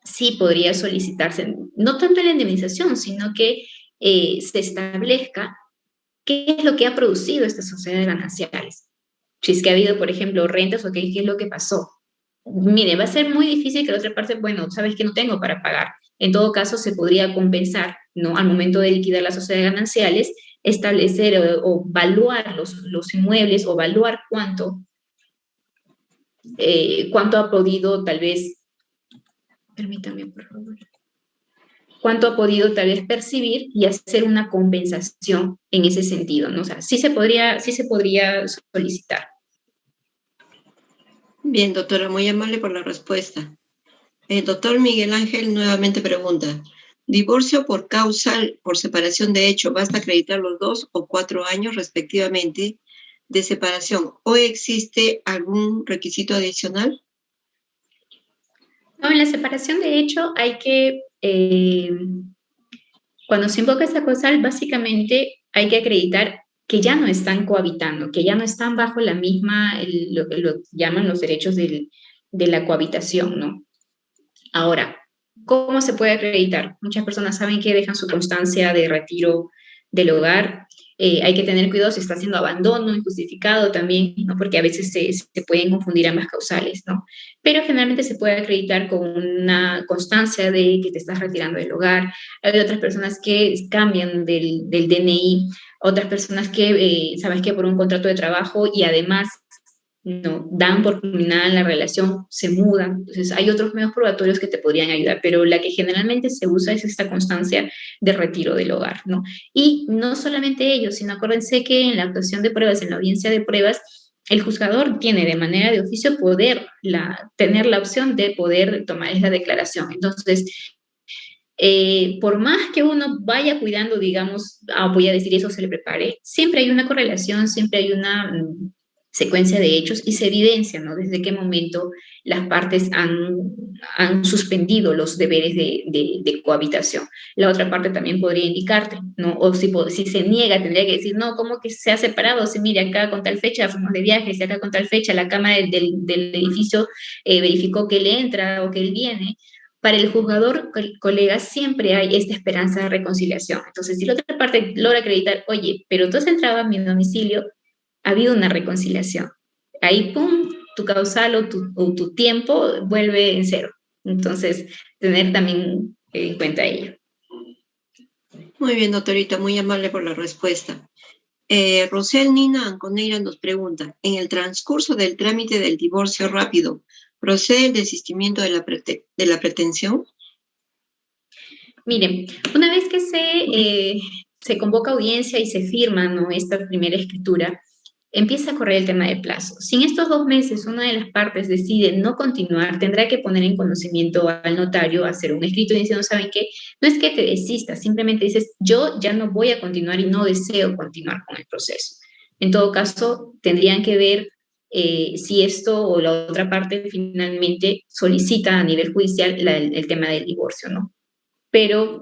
sí podría solicitarse, no tanto la indemnización, sino que se establezca qué es lo que ha producido estas sociedades gananciales. Si es que ha habido, por ejemplo, rentas o qué es lo que pasó. Mire, va a ser muy difícil que la otra parte, bueno, sabes que no tengo para pagar. En todo caso, se podría compensar, ¿no? Al momento de liquidar las sociedades gananciales, establecer o evaluar los inmuebles o evaluar cuánto ha podido tal vez, permítame por favor, cuánto ha podido tal vez percibir y hacer una compensación en ese sentido, ¿no? O sea, sí se podría solicitar.
Bien, doctora, muy amable por la respuesta. El doctor Miguel Ángel nuevamente pregunta, ¿divorcio por causal, por separación de hecho, basta acreditar los 2 o 4 años respectivamente de separación o existe algún requisito adicional?
No, en la separación de hecho hay que, cuando se invoca esa causal, básicamente hay que acreditar que ya no están cohabitando, que ya no están bajo la misma, lo que llaman los derechos de la cohabitación, ¿no? Ahora, ¿cómo se puede acreditar? Muchas personas saben que dejan su constancia de retiro del hogar. Hay que tener cuidado si está haciendo abandono injustificado también, ¿no? Porque a veces se pueden confundir ambas causales, ¿no? Pero generalmente se puede acreditar con una constancia de que te estás retirando del hogar. Hay otras personas que cambian del DNI, otras personas que, sabes que por un contrato de trabajo y además no dan por terminada la relación, se mudan. Entonces, hay otros medios probatorios que te podrían ayudar, pero la que generalmente se usa es esta constancia de retiro del hogar, ¿no? Y no solamente ellos, sino acuérdense que en la actuación de pruebas, en la audiencia de pruebas, el juzgador tiene de manera de oficio tener la opción de poder tomar esa declaración. Entonces, por más que uno vaya cuidando, digamos, voy a decir eso, se le prepare, siempre hay una correlación, siempre hay una secuencia de hechos y se evidencia, ¿no? Desde qué momento las partes han suspendido los deberes de cohabitación. La otra parte también podría indicarte, ¿no? O si se niega, tendría que decir, no, ¿cómo que se ha separado? Si mire, acá con tal fecha fuimos de viaje, si acá con tal fecha la cama del edificio verificó que él entra o que él viene. Para el juzgador, colega, siempre hay esta esperanza de reconciliación. Entonces, si la otra parte logra acreditar, oye, pero tú has entrado a mi domicilio, ha habido una reconciliación. Ahí, pum, tu causal o tu tiempo vuelve en cero. Entonces, tener también en cuenta ello.
Muy bien, doctorita, muy amable por la respuesta. Rosel Nina Anconeira nos pregunta, en el transcurso del trámite del divorcio rápido, ¿procede el desistimiento de la pretensión?
Miren, una vez que se convoca audiencia y se firma, ¿no?, esta primera escritura, empieza a correr el tema de plazo. Si en estos 2 meses una de las partes decide no continuar, tendrá que poner en conocimiento al notario, hacer un escrito diciendo, ¿saben qué? No es que te desistas, simplemente dices, yo ya no voy a continuar y no deseo continuar con el proceso. En todo caso, tendrían que ver si esto o la otra parte finalmente solicita a nivel judicial el tema del divorcio, ¿no? Pero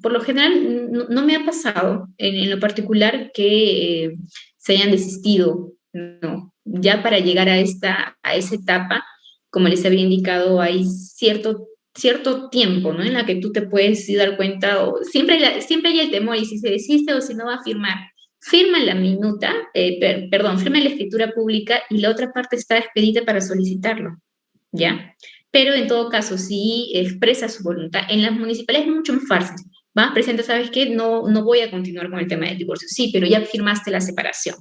por lo general no me ha pasado en lo particular que se hayan desistido, ¿no? Ya para llegar a esa etapa, como les había indicado, hay cierto tiempo, ¿no? En la que tú te puedes dar cuenta, o siempre hay el temor, y si se desiste o si no va a firmar. Firma la minuta, firma la escritura pública y la otra parte está expedita para solicitarlo, ¿ya? Pero en todo caso, si expresa su voluntad, en las municipales es mucho más fácil. Vas, presenta, ¿sabes qué? No voy a continuar con el tema del divorcio. Sí, pero ya firmaste la separación.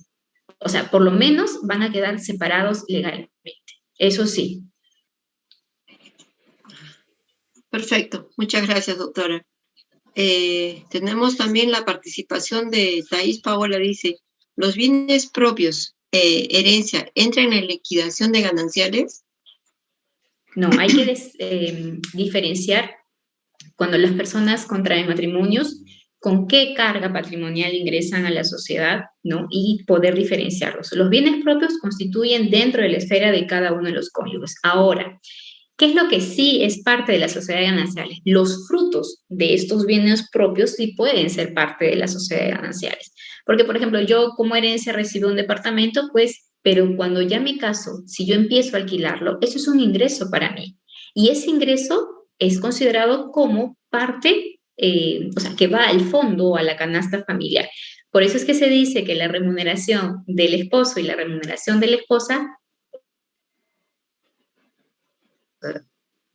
O sea, por lo menos van a quedar separados legalmente. Eso sí.
Perfecto. Muchas gracias, doctora. Tenemos también la participación de Thais Paola, dice, ¿los bienes propios, herencia, entran en liquidación de gananciales?
No, hay que diferenciar cuando las personas contraen matrimonios, con qué carga patrimonial ingresan a la sociedad, ¿no? Y poder diferenciarlos. Los bienes propios constituyen dentro de la esfera de cada uno de los cónyuges. Ahora, ¿qué es lo que sí es parte de la sociedad de gananciales? Los frutos de estos bienes propios sí pueden ser parte de la sociedad de gananciales. Porque, por ejemplo, yo como herencia recibo un departamento, pues, pero cuando ya me caso, si yo empiezo a alquilarlo, eso es un ingreso para mí. Y ese ingreso es considerado como parte, o sea, que va al fondo, a la canasta familiar. Por eso es que se dice que la remuneración del esposo y la remuneración de la esposa,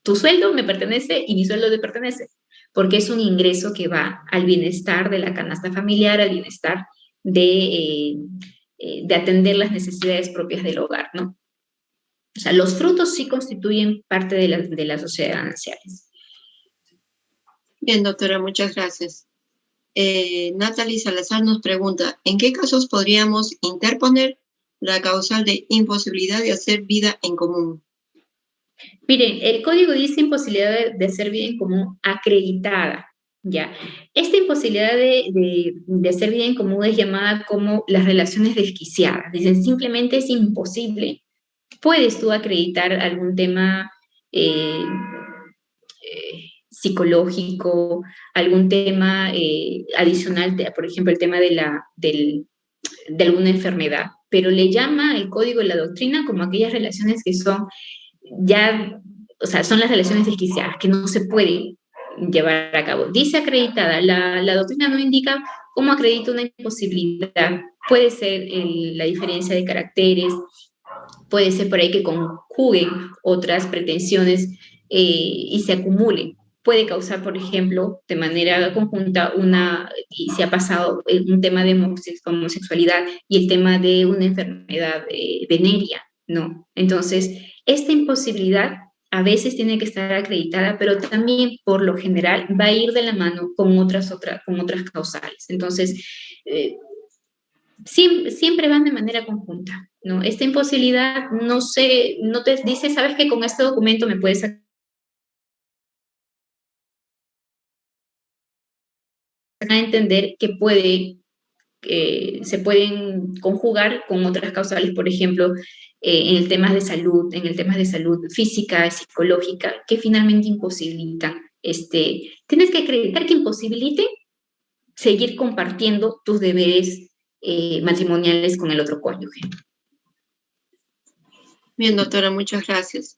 tu sueldo me pertenece y mi sueldo te pertenece, porque es un ingreso que va al bienestar de la canasta familiar, al bienestar de atender las necesidades propias del hogar, ¿no? O sea, los frutos sí constituyen parte de la sociedad de gananciales.
Bien, doctora, muchas gracias. Natalie Salazar nos pregunta, ¿en qué casos podríamos interponer la causal de imposibilidad de hacer vida en común?
Miren, el código dice imposibilidad de hacer vida en común acreditada, ¿ya? Esta imposibilidad de hacer vida en común es llamada como las relaciones desquiciadas. Dicen, simplemente es imposible. Puedes tú acreditar algún tema psicológico, algún tema adicional, por ejemplo, el tema de alguna enfermedad, pero le llama el código de la doctrina como aquellas relaciones que son ya, o sea, son las relaciones desquiciadas, que no se pueden llevar a cabo. Dice acreditada, la doctrina no indica cómo acredita una imposibilidad. Puede ser la diferencia de caracteres, puede ser por ahí que conjuguen otras pretensiones y se acumulen. Puede causar, por ejemplo, de manera conjunta y se ha pasado un tema de homosexualidad y el tema de una enfermedad venérea, ¿no? Entonces, esta imposibilidad a veces tiene que estar acreditada, pero también por lo general va a ir de la mano con otras causales. Entonces, siempre van de manera conjunta, ¿no? Esta imposibilidad no te dice, sabes que con este documento me puedes sacar a entender que se pueden conjugar con otras causales, por ejemplo, en el tema de salud física, psicológica, que finalmente imposibilitan. Tienes que acreditar que imposibilite seguir compartiendo tus deberes matrimoniales con el otro cónyuge.
Bien, doctora, muchas gracias.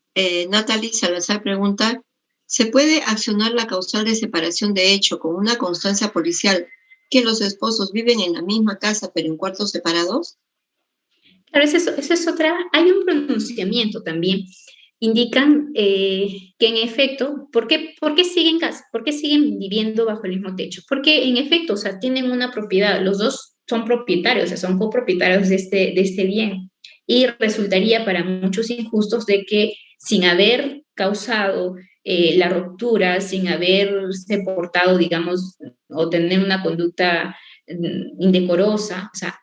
Natalie Salazar pregunta, ¿se puede accionar la causal de separación de hecho con una constancia policial que los esposos viven en la misma casa pero en cuartos separados?
Claro, eso es otra. Hay un pronunciamiento también. Indican que en efecto, ¿por qué siguen viviendo bajo el mismo techo? Porque en efecto, o sea, tienen una propiedad, los dos son propietarios, o sea, son copropietarios de este bien. Y resultaría para muchos injustos de que sin haber causado la ruptura, sin haberse portado, digamos, o tener una conducta indecorosa, o sea,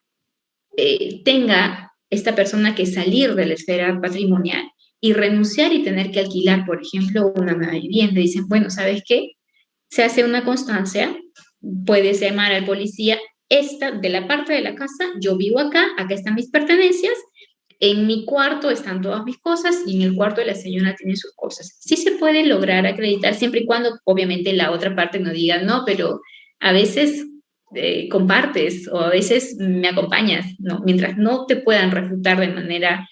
tenga esta persona que salir de la esfera patrimonial y renunciar y tener que alquilar, por ejemplo, una nueva vivienda. Dicen, bueno, ¿sabes qué? Se hace una constancia, puedes llamar al policía, de la parte de la casa, yo vivo acá, acá están mis pertenencias, en mi cuarto están todas mis cosas y en el cuarto de la señora tiene sus cosas. Sí se puede lograr acreditar siempre y cuando, obviamente, la otra parte no diga, no, pero a veces compartes o a veces me acompañas, ¿no? Mientras no te puedan refutar de manera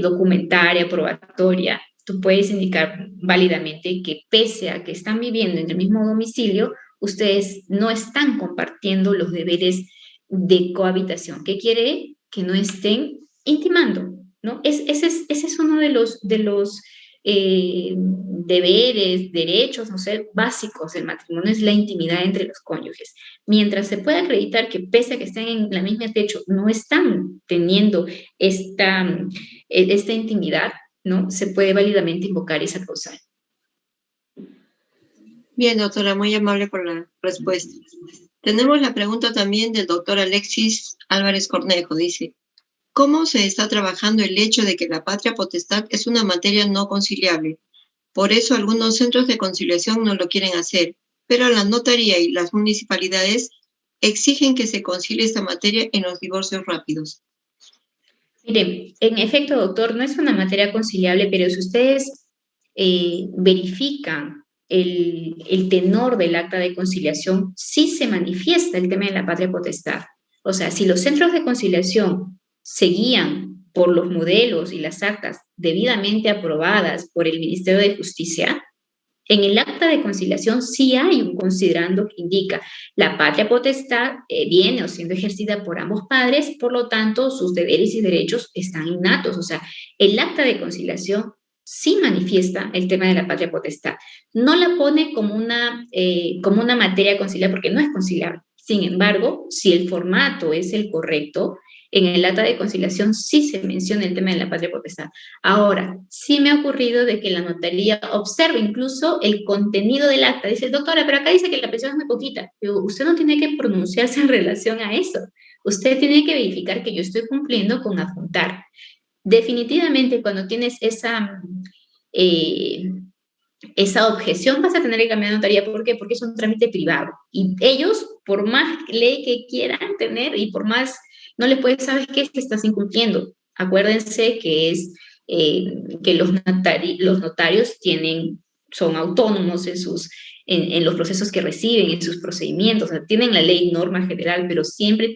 documentaria, probatoria, tú puedes indicar válidamente que pese a que están viviendo en el mismo domicilio, ustedes no están compartiendo los deberes de cohabitación. ¿Qué quiere? Que no estén intimando, ¿no? Ese es uno de los deberes, derechos, no sé, básicos del matrimonio, es la intimidad entre los cónyuges. Mientras se pueda acreditar que pese a que estén en la misma techo, no están teniendo esta intimidad, ¿no? Se puede válidamente invocar esa causal.
Bien, doctora, muy amable por la respuesta. Tenemos la pregunta también del doctor Alexis Álvarez Cornejo. Dice, ¿cómo se está trabajando el hecho de que la patria potestad es una materia no conciliable? Por eso algunos centros de conciliación no lo quieren hacer, pero la notaría y las municipalidades exigen que se concilie esta materia en los divorcios rápidos.
Miren, en efecto, doctor, no es una materia conciliable, pero si ustedes verifican el tenor del acta de conciliación, sí se manifiesta el tema de la patria potestad. O sea, si los centros de conciliación se guían por los modelos y las actas debidamente aprobadas por el Ministerio de Justicia, en el acta de conciliación sí hay un considerando que indica la patria potestad viene o siendo ejercida por ambos padres, por lo tanto sus deberes y derechos están innatos. O sea, el acta de conciliación sí manifiesta el tema de la patria potestad. No la pone como una materia conciliable porque no es conciliable. Sin embargo, si el formato es el correcto, en el acta de conciliación sí se menciona el tema de la patria potestad. Ahora, sí me ha ocurrido de que la notaría observe incluso el contenido del acta. Dice, doctora, pero acá dice que la pensión es muy poquita. Pero usted no tiene que pronunciarse en relación a eso. Usted tiene que verificar que yo estoy cumpliendo con adjuntar. Definitivamente, cuando tienes esa objeción, vas a tener que cambiar de notaría. ¿Por qué? Porque es un trámite privado. Y ellos, por más ley que quieran tener y por más, no les pueden saber qué es que estás incumpliendo. Acuérdense que que los notarios son autónomos en los procesos que reciben, en sus procedimientos. O sea, tienen la ley norma general, pero siempre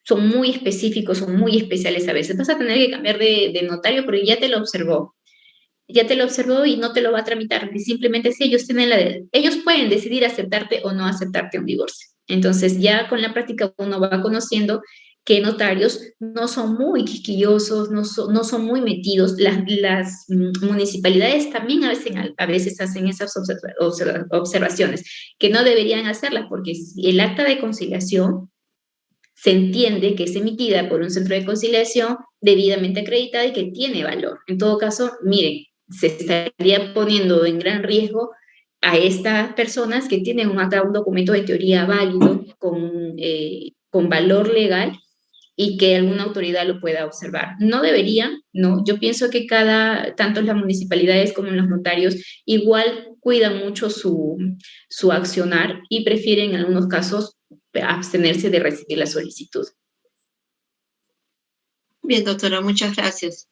son muy específicos, son muy especiales a veces. Vas a tener que cambiar de notario porque ya te lo observó y no te lo va a tramitar. Y simplemente si ellos pueden decidir aceptarte o no aceptarte un divorcio. Entonces ya con la práctica uno va conociendo que notarios no son muy quisquillosos, no son muy metidos. Las municipalidades también a veces hacen esas observaciones que no deberían hacerlas porque el acta de conciliación se entiende que es emitida por un centro de conciliación debidamente acreditada y que tiene valor. En todo caso, miren, se estaría poniendo en gran riesgo a estas personas que tienen un documento de teoría válido con valor legal y que alguna autoridad lo pueda observar. No deberían, no. Yo pienso que tanto las municipalidades como los notarios igual cuidan mucho su accionar y prefieren en algunos casos abstenerse de recibir la solicitud.
Bien, doctora, muchas gracias.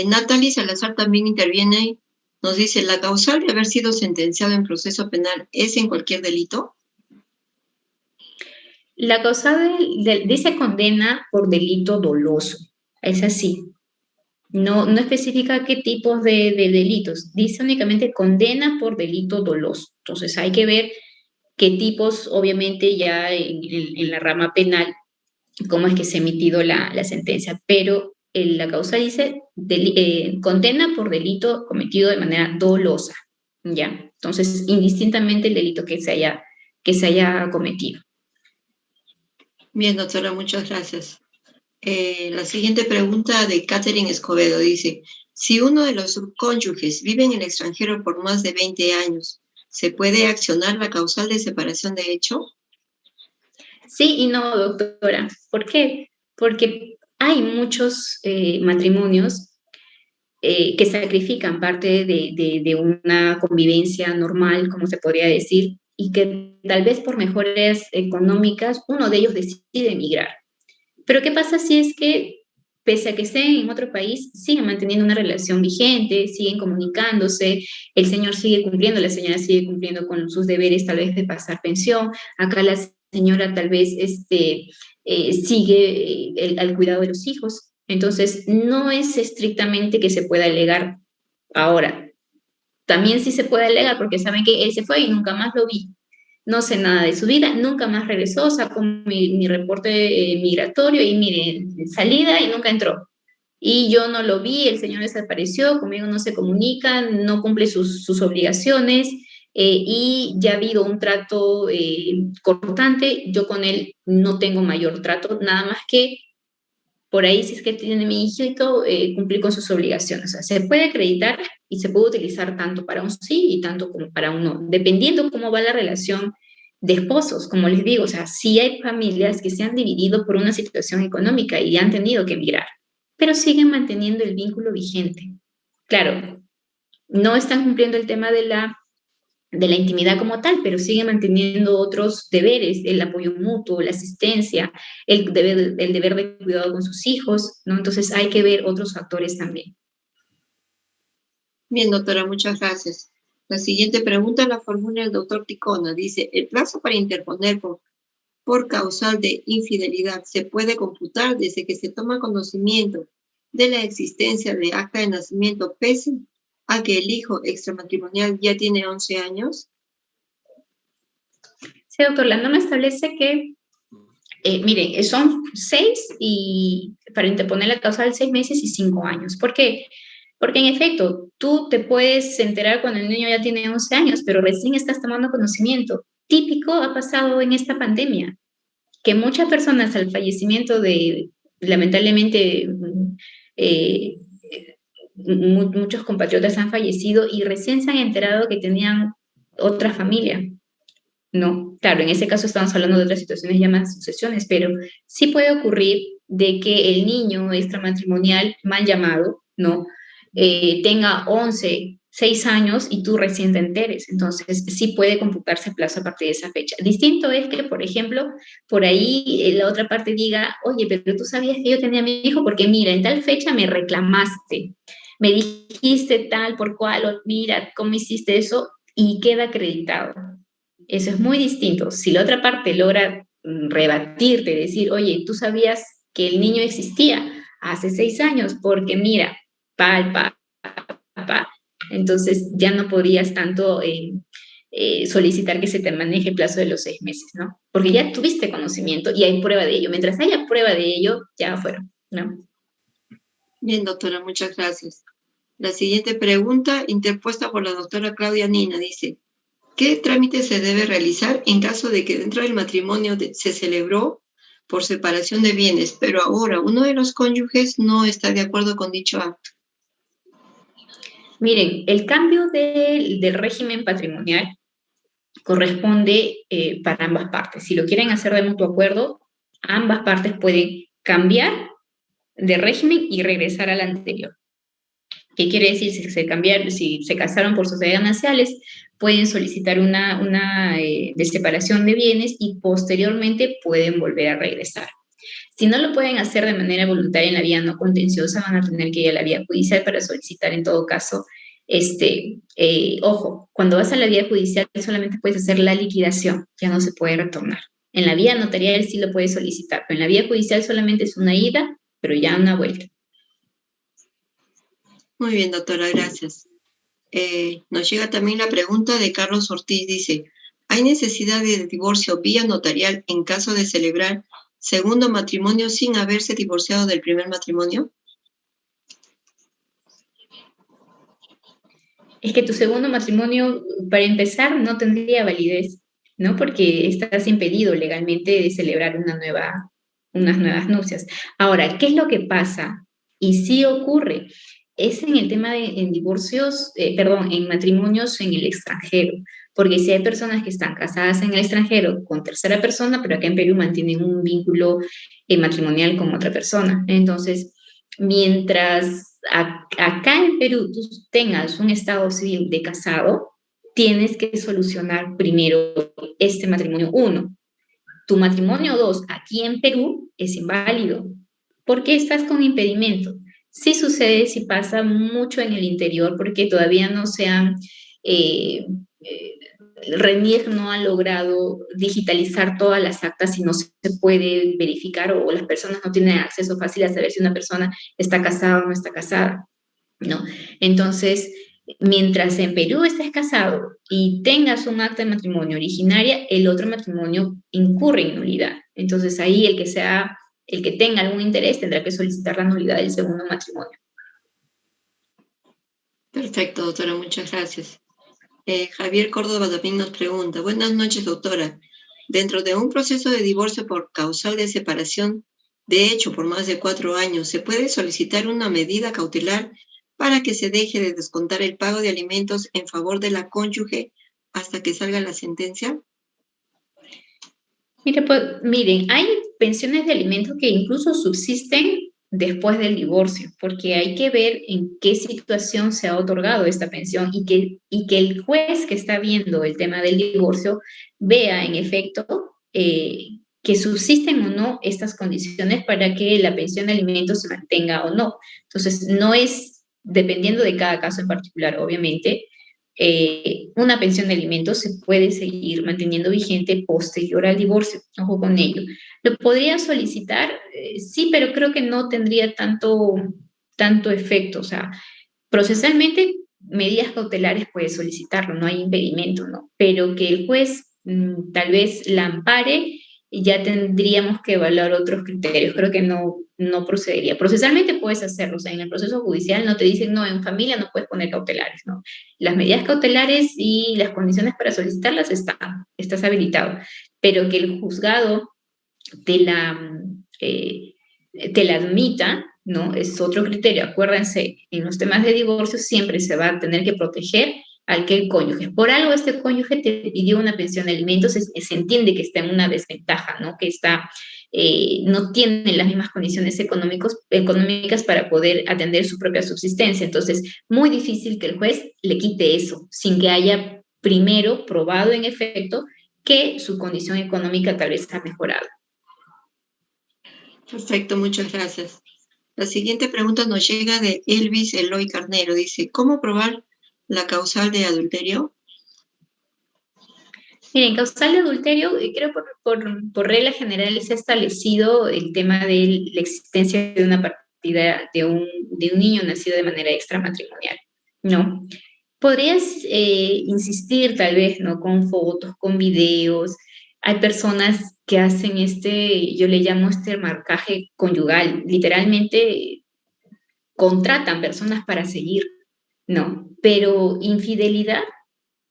Natalie Salazar también interviene. Nos dice, ¿la causal de haber sido sentenciado en proceso penal es en cualquier delito?
La causal dice condena por delito doloso. Es así. No especifica qué tipos de delitos. Dice únicamente condena por delito doloso. Entonces hay que ver qué tipos, obviamente ya en la rama penal, cómo es que se ha emitido la sentencia. Pero la causa dice condena por delito cometido de manera dolosa. ¿Ya? Entonces, indistintamente el delito que se haya cometido.
Bien, doctora, muchas gracias. La siguiente pregunta de Catherine Escobedo dice, si uno de los subcónyuges vive en el extranjero por más de 20 años, ¿se puede accionar la causal de separación de hecho?
Sí y no, doctora. ¿Por qué? Porque hay muchos matrimonios que sacrifican parte de una convivencia normal, como se podría decir, y que tal vez por mejoras económicas uno de ellos decide emigrar. Pero ¿qué pasa si es que pese a que estén en otro país, siguen manteniendo una relación vigente, siguen comunicándose, el señor sigue cumpliendo, la señora sigue cumpliendo con sus deberes tal vez de pasar pensión, acá la señora tal vez sigue al cuidado de los hijos. Entonces, no es estrictamente que se pueda alegar ahora. También sí se puede alegar porque saben que él se fue y nunca más lo vi. No sé nada de su vida, nunca más regresó, sacó mi reporte migratorio y mire, salida y nunca entró. Y yo no lo vi, el señor desapareció, conmigo no se comunica, no cumple sus obligaciones y ya ha habido un trato cortante. Yo con él no tengo mayor trato, nada más que por ahí, si es que tiene mi hijito, cumplir con sus obligaciones. O sea, se puede acreditar y se puede utilizar tanto para un sí y tanto como para un no, dependiendo cómo va la relación de esposos. Como les digo, o sea, sí hay familias que se han dividido por una situación económica y han tenido que emigrar, pero siguen manteniendo el vínculo vigente. Claro, no están cumpliendo el tema de la intimidad como tal, pero sigue manteniendo otros deberes, el apoyo mutuo, la asistencia, el deber de cuidado con sus hijos, ¿no? Entonces hay que ver otros factores también.
Bien, doctora, muchas gracias. La siguiente pregunta la formula el doctor Ticona. Dice, ¿el plazo para interponer por causal de infidelidad se puede computar desde que se toma conocimiento de la existencia de acta de nacimiento pese a que el hijo extramatrimonial ya tiene 11 años?
Sí, doctor, la norma establece que, miren, son 6 y para interponer la causal 6 meses y 5 años. ¿Por qué? Porque en efecto, tú te puedes enterar cuando el niño ya tiene 11 años, pero recién estás tomando conocimiento. Típico ha pasado en esta pandemia, que muchas personas al fallecimiento de, lamentablemente, eh, muchos compatriotas han fallecido y recién se han enterado que tenían otra familia. No, claro, en ese caso estamos hablando de otras situaciones llamadas sucesiones, pero sí puede ocurrir de que el niño extramatrimonial mal llamado, ¿no? Tenga 11, 6 años y tú recién te enteres. Entonces, sí puede computarse el plazo a partir de esa fecha. Distinto es que, por ejemplo, por ahí la otra parte diga, oye, pero tú sabías que yo tenía a mi hijo porque mira, en tal fecha me reclamaste, me dijiste tal por cual, o mira, ¿cómo hiciste eso? Y queda acreditado. Eso es muy distinto. Si la otra parte logra rebatirte, decir, oye, tú sabías que el niño existía hace 6 años, porque mira, palpa, pa, entonces ya no podrías tanto solicitar que se te maneje el plazo de los 6 meses, ¿no? Porque ya tuviste conocimiento y hay prueba de ello. Mientras haya prueba de ello, ya fueron, ¿no?
Bien, doctora, muchas gracias. La siguiente pregunta, interpuesta por la doctora Claudia Nina, dice, ¿qué trámite se debe realizar en caso de que dentro del matrimonio se celebró por separación de bienes, pero ahora uno de los cónyuges no está de acuerdo con dicho acto?
Miren, el cambio del régimen patrimonial corresponde para ambas partes. Si lo quieren hacer de mutuo acuerdo, ambas partes pueden cambiar de régimen y regresar al anterior. ¿Qué quiere decir? Si se casaron por sociedades gananciales, pueden solicitar una de separación de bienes y posteriormente pueden volver a regresar. Si no lo pueden hacer de manera voluntaria en la vía no contenciosa, van a tener que ir a la vía judicial para solicitar en todo caso. Ojo, cuando vas a la vía judicial solamente puedes hacer la liquidación, ya no se puede retornar. En la vía notarial sí lo puedes solicitar, pero en la vía judicial solamente es una ida, pero ya una vuelta.
Muy bien, doctora, gracias. Nos llega también la pregunta de Carlos Ortiz, dice, ¿hay necesidad de divorcio vía notarial en caso de celebrar segundo matrimonio sin haberse divorciado del primer matrimonio?
Es que tu segundo matrimonio, para empezar, no tendría validez, ¿no? Porque estás impedido legalmente de celebrar unas nuevas nupcias. Ahora, ¿qué es lo que pasa? Y sí ocurre, es en el tema en divorcios, en matrimonios en el extranjero, porque si hay personas que están casadas en el extranjero con tercera persona, pero acá en Perú mantienen un vínculo matrimonial con otra persona. Entonces, mientras acá en Perú tú tengas un estado civil de casado, tienes que solucionar primero este matrimonio 1. Tu matrimonio 2 aquí en Perú es inválido. porque estás con impedimento. Sí sucede, sí pasa mucho en el interior, porque todavía no se han, eh, eh, RENIEC no ha logrado digitalizar todas las actas y no se puede verificar o las personas no tienen acceso fácil a saber si una persona está casada o no está casada, ¿no? Entonces, mientras en Perú estés casado y tengas un acta de matrimonio originaria, el otro matrimonio incurre en nulidad. Entonces, ahí el que tenga algún interés tendrá que solicitar la nulidad del segundo matrimonio.
Perfecto, doctora, muchas gracias. Javier Córdoba también nos pregunta, buenas noches, doctora. Dentro de un proceso de divorcio por causal de separación, de hecho por más de 4 años, ¿se puede solicitar una medida cautelar para que se deje de descontar el pago de alimentos en favor de la cónyuge hasta que salga la sentencia?
Miren, hay pensiones de alimentos que incluso subsisten después del divorcio, porque hay que ver en qué situación se ha otorgado esta pensión y que el juez que está viendo el tema del divorcio vea en efecto que subsisten o no estas condiciones para que la pensión de alimentos se mantenga o no. Entonces, no es dependiendo de cada caso en particular, obviamente, una pensión de alimentos se puede seguir manteniendo vigente posterior al divorcio. Ojo con ello. ¿Lo podría solicitar? Sí, pero creo que no tendría tanto efecto. O sea, procesalmente, medidas cautelares puede solicitarlo, no hay impedimento, ¿no? Pero que el juez tal vez la ampare, ya tendríamos que evaluar otros criterios. Creo que no procedería. Procesalmente puedes hacerlo, o sea, en el proceso judicial no te dicen, no, en familia no puedes poner cautelares, ¿no? Las medidas cautelares y las condiciones para solicitarlas estás habilitado, pero que el juzgado te te la admita, ¿no? Es otro criterio. Acuérdense, en los temas de divorcio siempre se va a tener que proteger al que el cónyuge. Por algo este cónyuge te pidió una pensión de alimentos, se entiende que está en una desventaja, ¿no? Que no tiene las mismas condiciones económicas para poder atender su propia subsistencia. Entonces, muy difícil que el juez le quite eso, sin que haya primero probado en efecto que su condición económica tal vez ha mejorado.
Perfecto, muchas gracias. La siguiente pregunta nos llega de Elvis Eloy Carnero. Dice, ¿cómo probar la causal de adulterio?
Miren, causal de adulterio, creo por regla general se ha establecido el tema de la existencia de una partida de un niño nacido de manera extramatrimonial, ¿no? Podrías insistir tal vez, ¿no? Con fotos, con videos. Hay personas que hacen yo le llamo este marcaje conyugal. Literalmente contratan personas para seguir, ¿no? Pero infidelidad,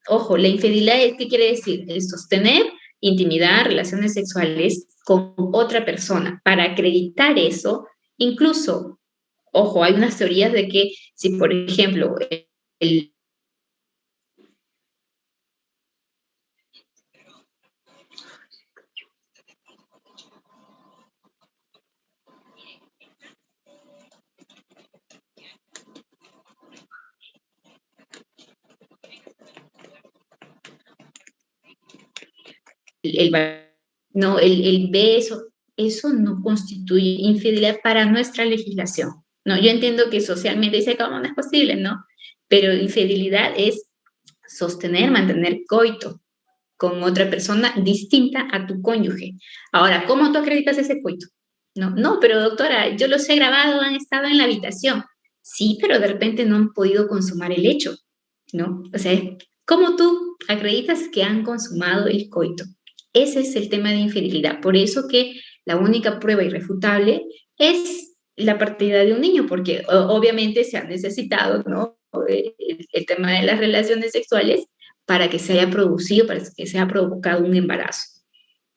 ojo, la infidelidad, ¿qué quiere decir? El sostener intimidad, relaciones sexuales con otra persona. Para acreditar eso, incluso, ojo, hay unas teorías de que si, por ejemplo, el el beso, eso no constituye infidelidad para nuestra legislación, ¿no? Yo entiendo que socialmente dice que no es posible, ¿no? Pero infidelidad es sostener, mantener coito con otra persona distinta a tu cónyuge. Ahora, ¿cómo tú acreditas ese coito? No, pero doctora, yo los he grabado, han estado en la habitación. Sí, pero de repente no han podido consumar el hecho, ¿no? O sea, ¿cómo tú acreditas que han consumado el coito? Ese es el tema de infidelidad. Por eso que la única prueba irrefutable es la partida de un niño, porque obviamente se ha necesitado, ¿no? El tema de las relaciones sexuales para que se haya producido, para que se haya provocado un embarazo.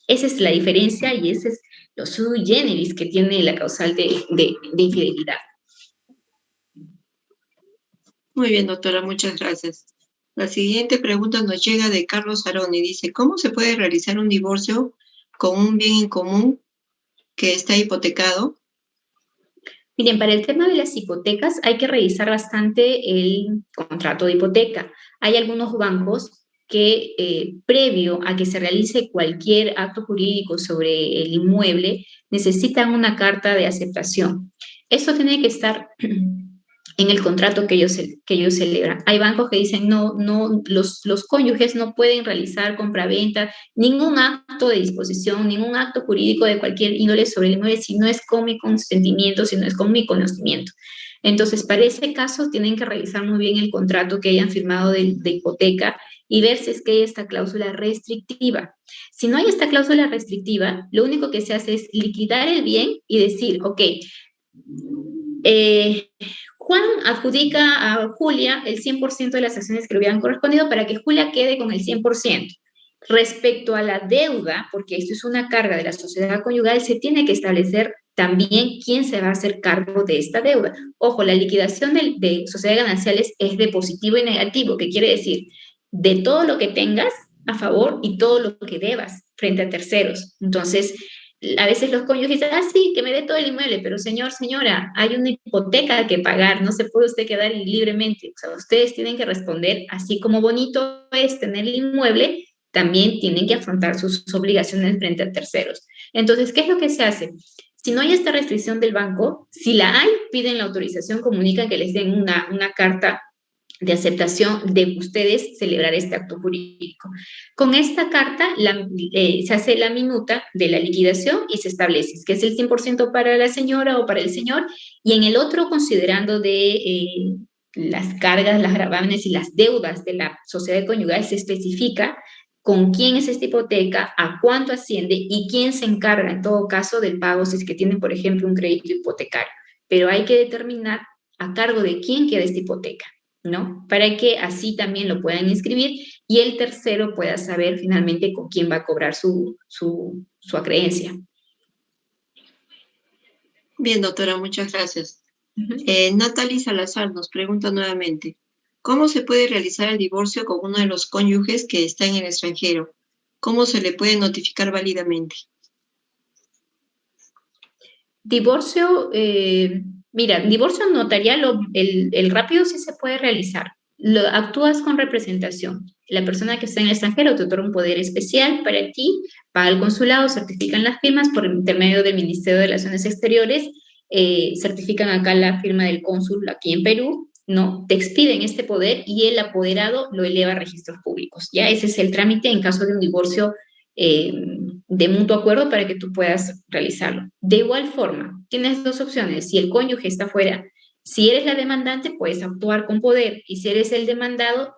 Esa es la diferencia y ese es lo sui generis que tiene la causal de infidelidad.
Muy bien, doctora, muchas gracias. La siguiente pregunta nos llega de Carlos Aroni. Dice, ¿cómo se puede realizar un divorcio con un bien en común que está hipotecado?
Miren, para el tema de las hipotecas hay que revisar bastante el contrato de hipoteca. Hay algunos bancos que previo a que se realice cualquier acto jurídico sobre el inmueble, necesitan una carta de aceptación. Eso tiene que estar en el contrato que ellos celebran. Hay bancos que dicen, no, los cónyuges no pueden realizar compraventa, ningún acto de disposición, ningún acto jurídico de cualquier índole sobre el inmueble si no es con mi consentimiento, si no es con mi conocimiento. Entonces, para ese caso, tienen que revisar muy bien el contrato que hayan firmado de hipoteca y ver si es que hay esta cláusula restrictiva. Si no hay esta cláusula restrictiva, lo único que se hace es liquidar el bien y decir, ok, Juan adjudica a Julia el 100% de las acciones que le hubieran correspondido para que Julia quede con el 100%. Respecto a la deuda, porque esto es una carga de la sociedad conyugal, se tiene que establecer también quién se va a hacer cargo de esta deuda. Ojo, la liquidación de sociedades gananciales es de positivo y negativo, que quiere decir de todo lo que tengas a favor y todo lo que debas frente a terceros. Entonces, a veces los cónyuges dicen, sí, que me dé todo el inmueble, pero señor, señora, hay una hipoteca que pagar, no se puede usted quedar libremente. O sea, ustedes tienen que responder, así como bonito es tener el inmueble, también tienen que afrontar sus obligaciones frente a terceros. Entonces, ¿qué es lo que se hace? Si no hay esta restricción del banco, si la hay, piden la autorización, comunican que les den una carta de aceptación de ustedes celebrar este acto jurídico. Con esta carta se hace la minuta de la liquidación y se establece que es el 100% para la señora o para el señor, y en el otro, considerando de las cargas, las gravámenes y las deudas de la sociedad conyugal, se especifica con quién es esta hipoteca, a cuánto asciende y quién se encarga en todo caso del pago si es que tienen, por ejemplo, un crédito hipotecario. Pero hay que determinar a cargo de quién queda esta hipoteca, ¿no? Para que así también lo puedan inscribir y el tercero pueda saber finalmente con quién va a cobrar su acreencia.
Bien, doctora, muchas gracias. Natalie Salazar nos pregunta nuevamente, ¿cómo se puede realizar el divorcio con uno de los cónyuges que está en el extranjero? ¿Cómo se le puede notificar válidamente?
Divorcio, mira, divorcio notarial, el rápido sí se puede realizar. Actúas con representación. La persona que está en el extranjero te otorga un poder especial para ti, paga el consulado, certifican las firmas por intermedio del Ministerio de Relaciones Exteriores, certifican acá la firma del cónsul aquí en Perú, ¿no? Te expiden este poder y el apoderado lo eleva a registros públicos. Ya ese es el trámite en caso de un divorcio de mutuo acuerdo para que tú puedas realizarlo. De igual forma, tienes dos opciones. Si el cónyuge está fuera, si eres la demandante, puedes actuar con poder, y si eres el demandado,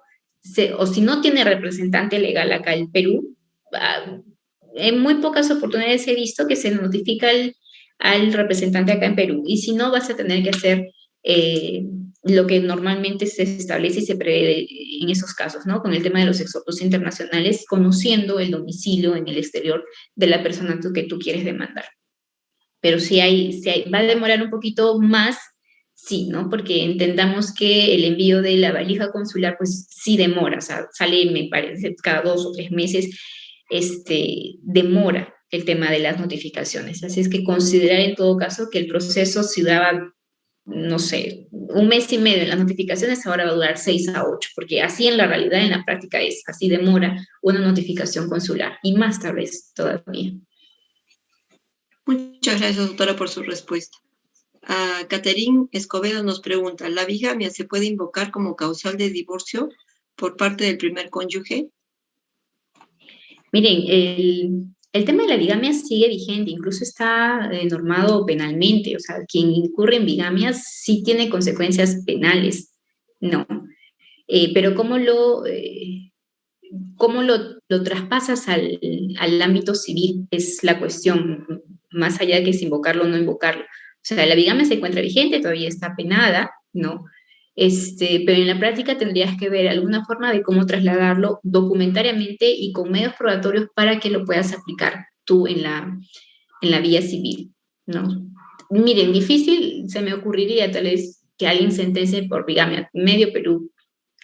o si no tiene representante legal acá en Perú, en muy pocas oportunidades he visto que se notifica al representante acá en Perú, y si no, vas a tener que hacer lo que normalmente se establece y se prevé en esos casos, ¿no? Con el tema de los exhortos internacionales, conociendo el domicilio en el exterior de la persona que tú quieres demandar. Pero si va a demorar un poquito más, sí, ¿no? Porque entendamos que el envío de la valija consular, pues sí demora, o sea, sale, me parece, cada 2 o 3 meses, demora el tema de las notificaciones. Así es que considerar en todo caso que el proceso, si daba, no sé, 1 mes y medio en las notificaciones, ahora va a durar 6 a 8, porque así en la realidad, en la práctica es, así demora una notificación consular, y más tal vez todavía.
Muchas gracias, doctora, por su respuesta. Caterín Escobedo nos pregunta, ¿la bigamia se puede invocar como causal de divorcio por parte del primer cónyuge?
Miren, el tema de la bigamia sigue vigente, incluso está normado penalmente, o sea, quien incurre en bigamias sí tiene consecuencias penales, ¿no? Pero ¿cómo lo traspasas al ámbito civil? Es la cuestión, más allá de que es invocarlo o no invocarlo. O sea, la bigamia se encuentra vigente, todavía está penada, ¿no? Pero en la práctica tendrías que ver alguna forma de cómo trasladarlo documentariamente y con medios probatorios para que lo puedas aplicar tú en la vía civil, ¿no? Miren, difícil se me ocurriría tal vez que alguien sentencie por bigamia, medio Perú,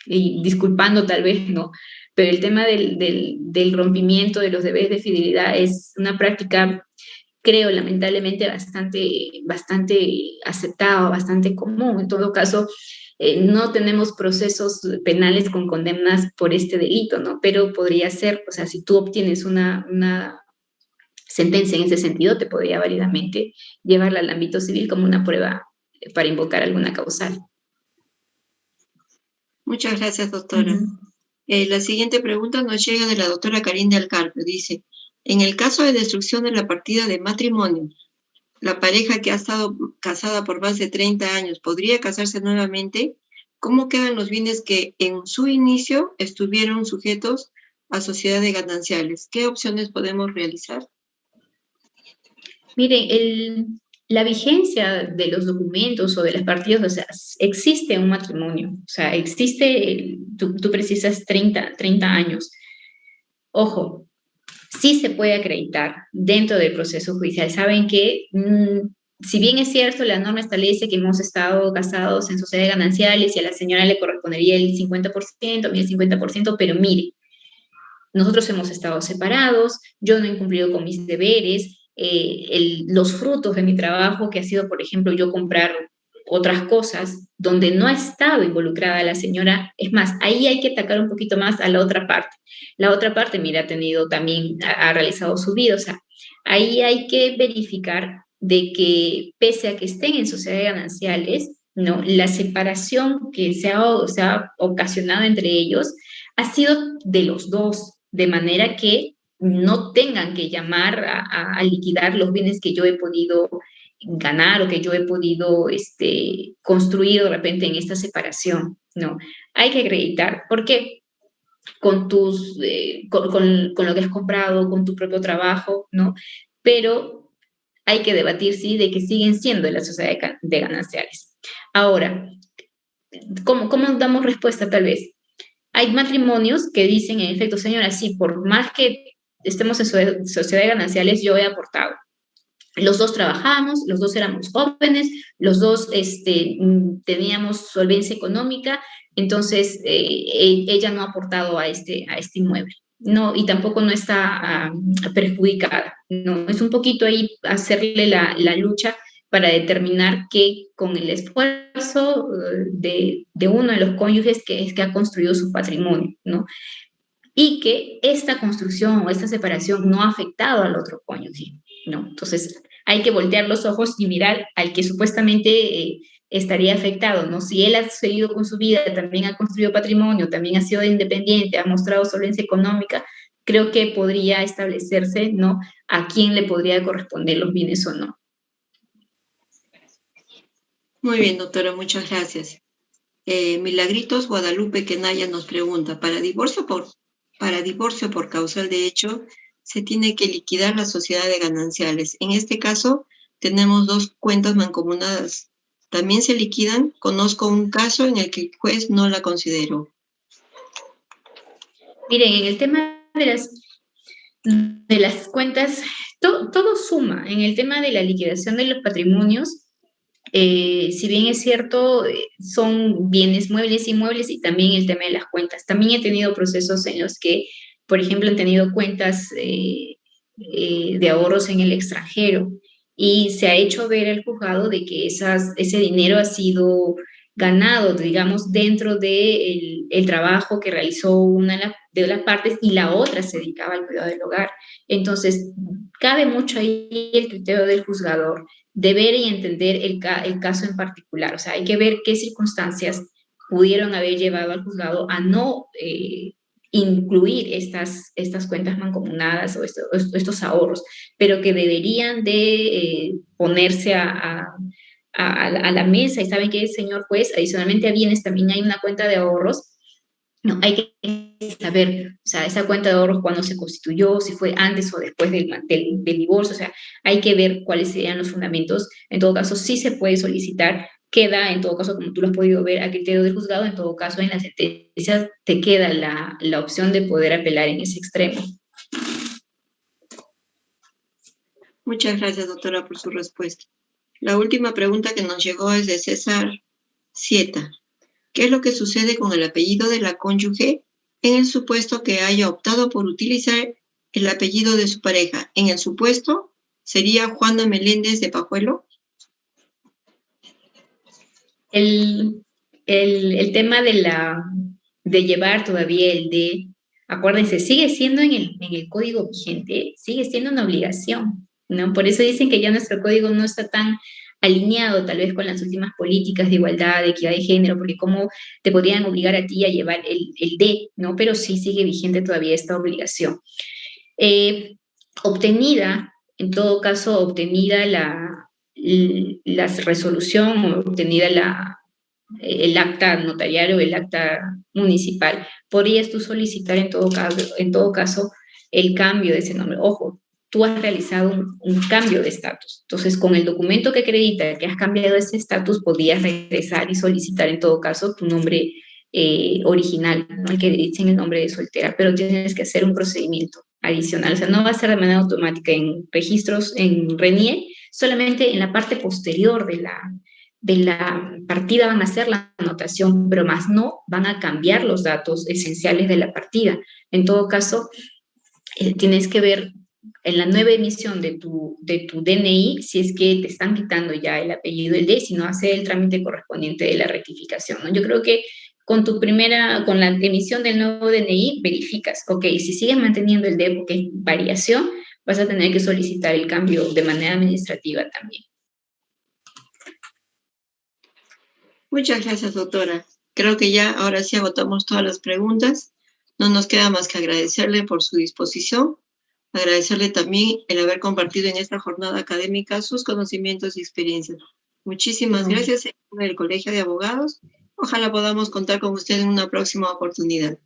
y disculpando tal vez, ¿no? Pero el tema del rompimiento de los deberes de fidelidad es una práctica, creo, lamentablemente bastante aceptada, bastante común. En todo caso, no tenemos procesos penales con condenas por este delito, ¿no? Pero podría ser, o sea, si tú obtienes una sentencia en ese sentido, te podría válidamente llevarla al ámbito civil como una prueba para invocar alguna causal.
Muchas gracias, doctora. La siguiente pregunta nos llega de la doctora Karin de Alcarpio. Dice, en el caso de destrucción de la partida de matrimonio, la pareja que ha estado casada por más de 30 años podría casarse nuevamente. ¿Cómo quedan los bienes que en su inicio estuvieron sujetos a sociedad de gananciales? ¿Qué opciones podemos realizar?
Mire, la vigencia de los documentos o de las partidas, o sea, existe un matrimonio, o sea, existe, tú precisas 30 años. Ojo, sí se puede acreditar dentro del proceso judicial. Saben que, si bien es cierto, la norma establece que hemos estado casados en sociedades gananciales y a la señora le correspondería el 50%, a mí el 50%, pero mire, nosotros hemos estado separados, yo no he cumplido con mis deberes, los frutos de mi trabajo, que ha sido, por ejemplo, yo comprar otras cosas, donde no ha estado involucrada la señora, es más, ahí hay que atacar un poquito más a la otra parte. La otra parte, mira, ha tenido también, ha realizado su vida, o sea, ahí hay que verificar de que pese a que estén en sociedades gananciales, ¿no? La separación que se ha ocasionado entre ellos ha sido de los dos, de manera que no tengan que llamar a liquidar los bienes que yo he podido ganar o que yo he podido construir de repente en esta separación, ¿no? Hay que acreditar, porque con con lo que has comprado, con tu propio trabajo, ¿no? Pero hay que debatir, sí, de que siguen siendo de la sociedad de gananciales. Ahora, ¿cómo damos respuesta tal vez? Hay matrimonios que dicen, en efecto, señora, sí, por más que estemos en sociedad de gananciales, yo he aportado. Los dos trabajamos, los dos éramos jóvenes, los dos teníamos solvencia económica, entonces ella no ha aportado a este inmueble. No, y tampoco no está perjudicada. No, es un poquito ahí hacerle la lucha para determinar que con el esfuerzo de uno de los cónyuges que ha construido su patrimonio, ¿no? Y que esta construcción o esta separación no ha afectado al otro cónyuge, ¿no? Entonces, hay que voltear los ojos y mirar al que supuestamente estaría afectado, ¿no? Si él ha seguido con su vida, también ha construido patrimonio, también ha sido independiente, ha mostrado solvencia económica, creo que podría establecerse, ¿no? A quién le podría corresponder los bienes o no.
Muy bien, doctora, muchas gracias. Milagritos Guadalupe Kenaya nos pregunta, para divorcio por causal de hecho, se tiene que liquidar la sociedad de gananciales. En este caso, tenemos dos cuentas mancomunadas. ¿También se liquidan? Conozco un caso en el que el juez no la consideró.
Miren, en el tema de las cuentas, todo suma. En el tema de la liquidación de los patrimonios, si bien es cierto, son bienes muebles, inmuebles y también el tema de las cuentas. También he tenido procesos en los que, por ejemplo, han tenido cuentas de ahorros en el extranjero y se ha hecho ver al juzgado de que ese dinero ha sido ganado, digamos, dentro del el trabajo que realizó una de las partes y la otra se dedicaba al cuidado del hogar. Entonces, cabe mucho ahí el criterio del juzgador de ver y entender el caso en particular. O sea, hay que ver qué circunstancias pudieron haber llevado al juzgado a no incluir estas cuentas mancomunadas o estos ahorros, pero que deberían de ponerse a la mesa. Y saben que, señor juez, adicionalmente a bienes también hay una cuenta de ahorros. No, hay que saber, o sea, esa cuenta de ahorros cuándo se constituyó, si fue antes o después del divorcio, o sea, hay que ver cuáles serían los fundamentos. En todo caso, sí se puede solicitar, queda, en todo caso, como tú lo has podido ver, a criterio del juzgado, en todo caso, en la sentencia te queda la opción de poder apelar en ese extremo.
Muchas gracias, doctora, por su respuesta. La última pregunta que nos llegó es de César Sieta. ¿Qué es lo que sucede con el apellido de la cónyuge en el supuesto que haya optado por utilizar el apellido de su pareja? En el supuesto, ¿sería Juana Meléndez de Pajuelo?
el tema de llevar todavía el D, acuérdense, sigue siendo en el código vigente, sigue siendo una obligación, ¿no? Por eso dicen que ya nuestro código no está tan alineado tal vez con las últimas políticas de igualdad, de equidad de género, porque cómo te podrían obligar a ti a llevar el D, ¿no? Pero sí sigue vigente todavía esta obligación. Obtenida, en todo caso, obtenida la resolución, obtenida el acta notarial o el acta municipal, podrías tú solicitar en todo caso el cambio de ese nombre. Ojo, tú has realizado un cambio de estatus. Entonces, con el documento que acredita que has cambiado ese estatus, podrías regresar y solicitar en todo caso tu nombre original, ¿no? El que dicen el nombre de soltera, pero tienes que hacer un procedimiento adicional. O sea, no va a ser de manera automática en registros, en RENIE, solamente en la parte posterior de la partida van a hacer la anotación, pero más no van a cambiar los datos esenciales de la partida. En todo caso, tienes que ver en la nueva emisión de tu DNI si es que te están quitando ya el apellido del D, sino hacer el trámite correspondiente de la rectificación, ¿no? Yo creo que con la emisión del nuevo DNI, verificas, ok, si sigues manteniendo el D porque es variación, vas a tener que solicitar el cambio de manera administrativa también.
Muchas gracias, doctora. Creo que ya ahora sí agotamos todas las preguntas. No nos queda más que agradecerle por su disposición, agradecerle también el haber compartido en esta jornada académica sus conocimientos y experiencias. Muchísimas gracias en nombre del Colegio de Abogados. Ojalá podamos contar con usted en una próxima oportunidad.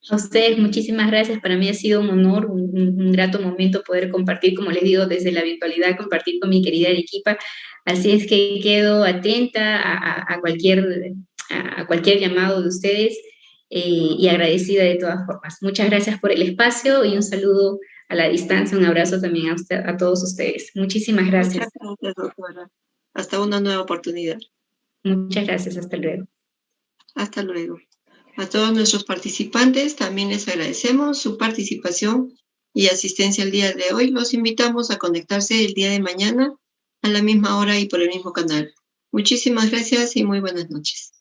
A ustedes, muchísimas gracias. Para mí ha sido un honor, un grato momento poder compartir, como les digo, desde la virtualidad, compartir con mi querida Arequipa. Así es que quedo atenta a cualquier llamado de ustedes y agradecida de todas formas. Muchas gracias por el espacio y un saludo a la distancia, un abrazo también a todos ustedes. Muchísimas gracias.
Muchas gracias, doctora. Hasta una nueva oportunidad.
Muchas gracias. Hasta luego.
Hasta luego. A todos nuestros participantes también les agradecemos su participación y asistencia el día de hoy. Los invitamos a conectarse el día de mañana a la misma hora y por el mismo canal. Muchísimas gracias y muy buenas noches.